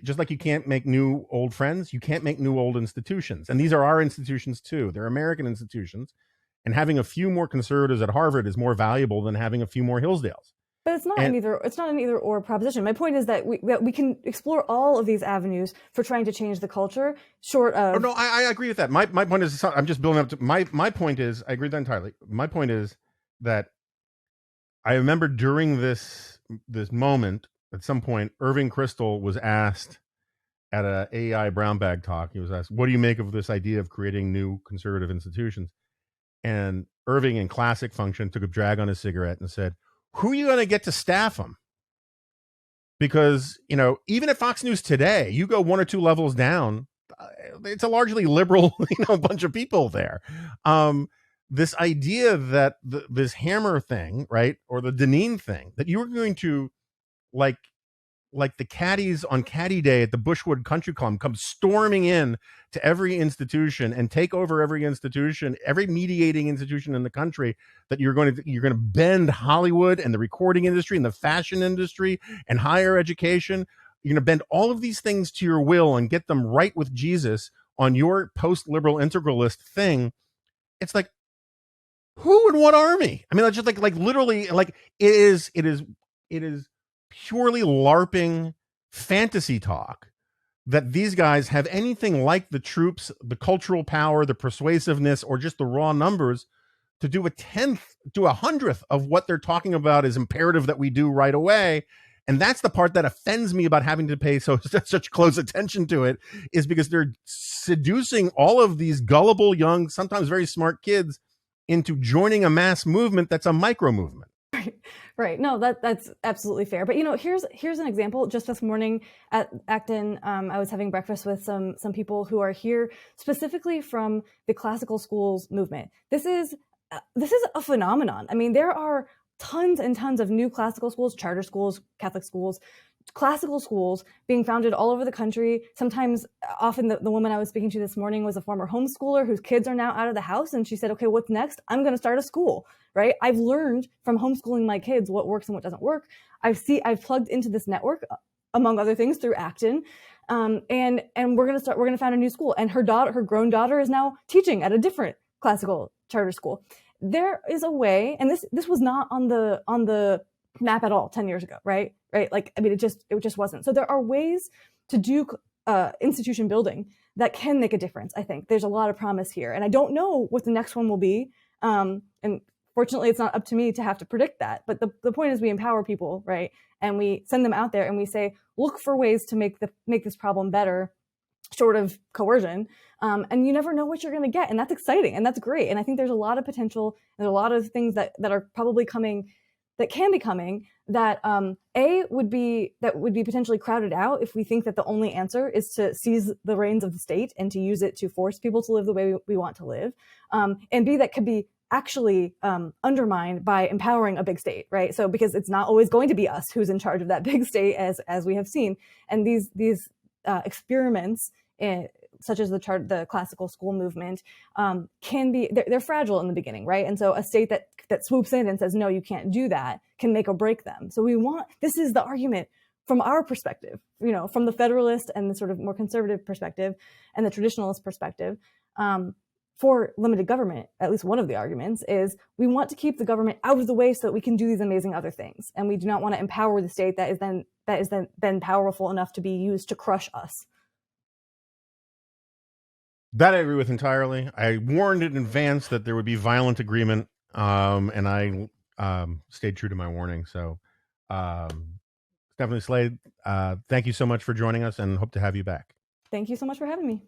just like you can't make new old friends, you can't make new old institutions. And these are our institutions too. They're American institutions. And having a few more conservatives at Harvard is more valuable than having a few more Hillsdales. But it's not an either or proposition. My point is that we can explore all of these avenues for trying to change the culture, short of. Oh, no, I agree with that. My point is, I'm just building up to my point is, I agree with that entirely. My point is that I remember during this moment, at some point, Irving Kristol was asked at a AEI Brown Bag talk. He was asked, "What do you make of this idea of creating new conservative institutions?" And Irving, in classic function, took a drag on his cigarette and said, "Who are you going to get to staff them? Because even at Fox News today, you go one or two levels down, it's a largely liberal, bunch of people there." This idea that this Hammer thing, right, or the Deneen thing, that you were going to like the caddies on Caddy Day at the Bushwood Country Club come storming in to every institution and take over every institution, every mediating institution in the country, that you're going to bend Hollywood and the recording industry and the fashion industry and higher education. You're going to bend all of these things to your will and get them right with Jesus on your post-liberal integralist thing. It's like, who and what army? That's just like literally, like it is purely LARPing fantasy talk that these guys have anything like the troops, the cultural power, the persuasiveness, or just the raw numbers to do 1/10 to 100th of what they're talking about is imperative that we do right away. And that's the part that offends me about having to pay such close attention to it, is because they're seducing all of these gullible, young, sometimes very smart kids into joining a mass movement that's a micro movement. Right. No, that's absolutely fair. But here's an example. Just this morning at Acton, I was having breakfast with some people who are here specifically from the classical schools movement. This is a phenomenon. There are tons and tons of new classical schools, charter schools, Catholic schools, classical schools being founded all over the country. Often the woman I was speaking to this morning was a former homeschooler whose kids are now out of the house. And she said, okay, what's next? I'm going to start a school, right? I've learned from homeschooling my kids what works and what doesn't work. I've plugged into this network, among other things, through Acton. And we're going to found a new school. And her grown daughter is now teaching at a different classical charter school. There is a way, and this was not on the map at all 10 years ago, right? It just wasn't. So there are ways to do institution building that can make a difference. I think there's a lot of promise here, and I don't know what the next one will be. And fortunately, it's not up to me to have to predict that. But the point is, we empower people, right? And we send them out there, and we say, look for ways to make this problem better, short of coercion. And you never know what you're going to get, and that's exciting, and that's great. And I think there's a lot of potential. There's a lot of things that are probably coming, that can be coming, that would be potentially crowded out if we think that the only answer is to seize the reins of the state and to use it to force people to live the way we want to live, and B, that could be actually undermined by empowering a big state, right? So because it's not always going to be us who's in charge of that big state, as we have seen, and these experiments such as the classical school movement, can be they're fragile in the beginning, right? And so a state that swoops in and says, no, you can't do that, can make or break them. So this is the argument from our perspective, from the Federalist and the sort of more conservative perspective and the traditionalist perspective. For limited government, at least one of the arguments is we want to keep the government out of the way so that we can do these amazing other things, and we do not want to empower the state that is then powerful enough to be used to crush us. That I agree with entirely. I warned in advance that there would be violent agreement, and I stayed true to my warning. So, Stephanie Slade, thank you so much for joining us, and hope to have you back. Thank you so much for having me.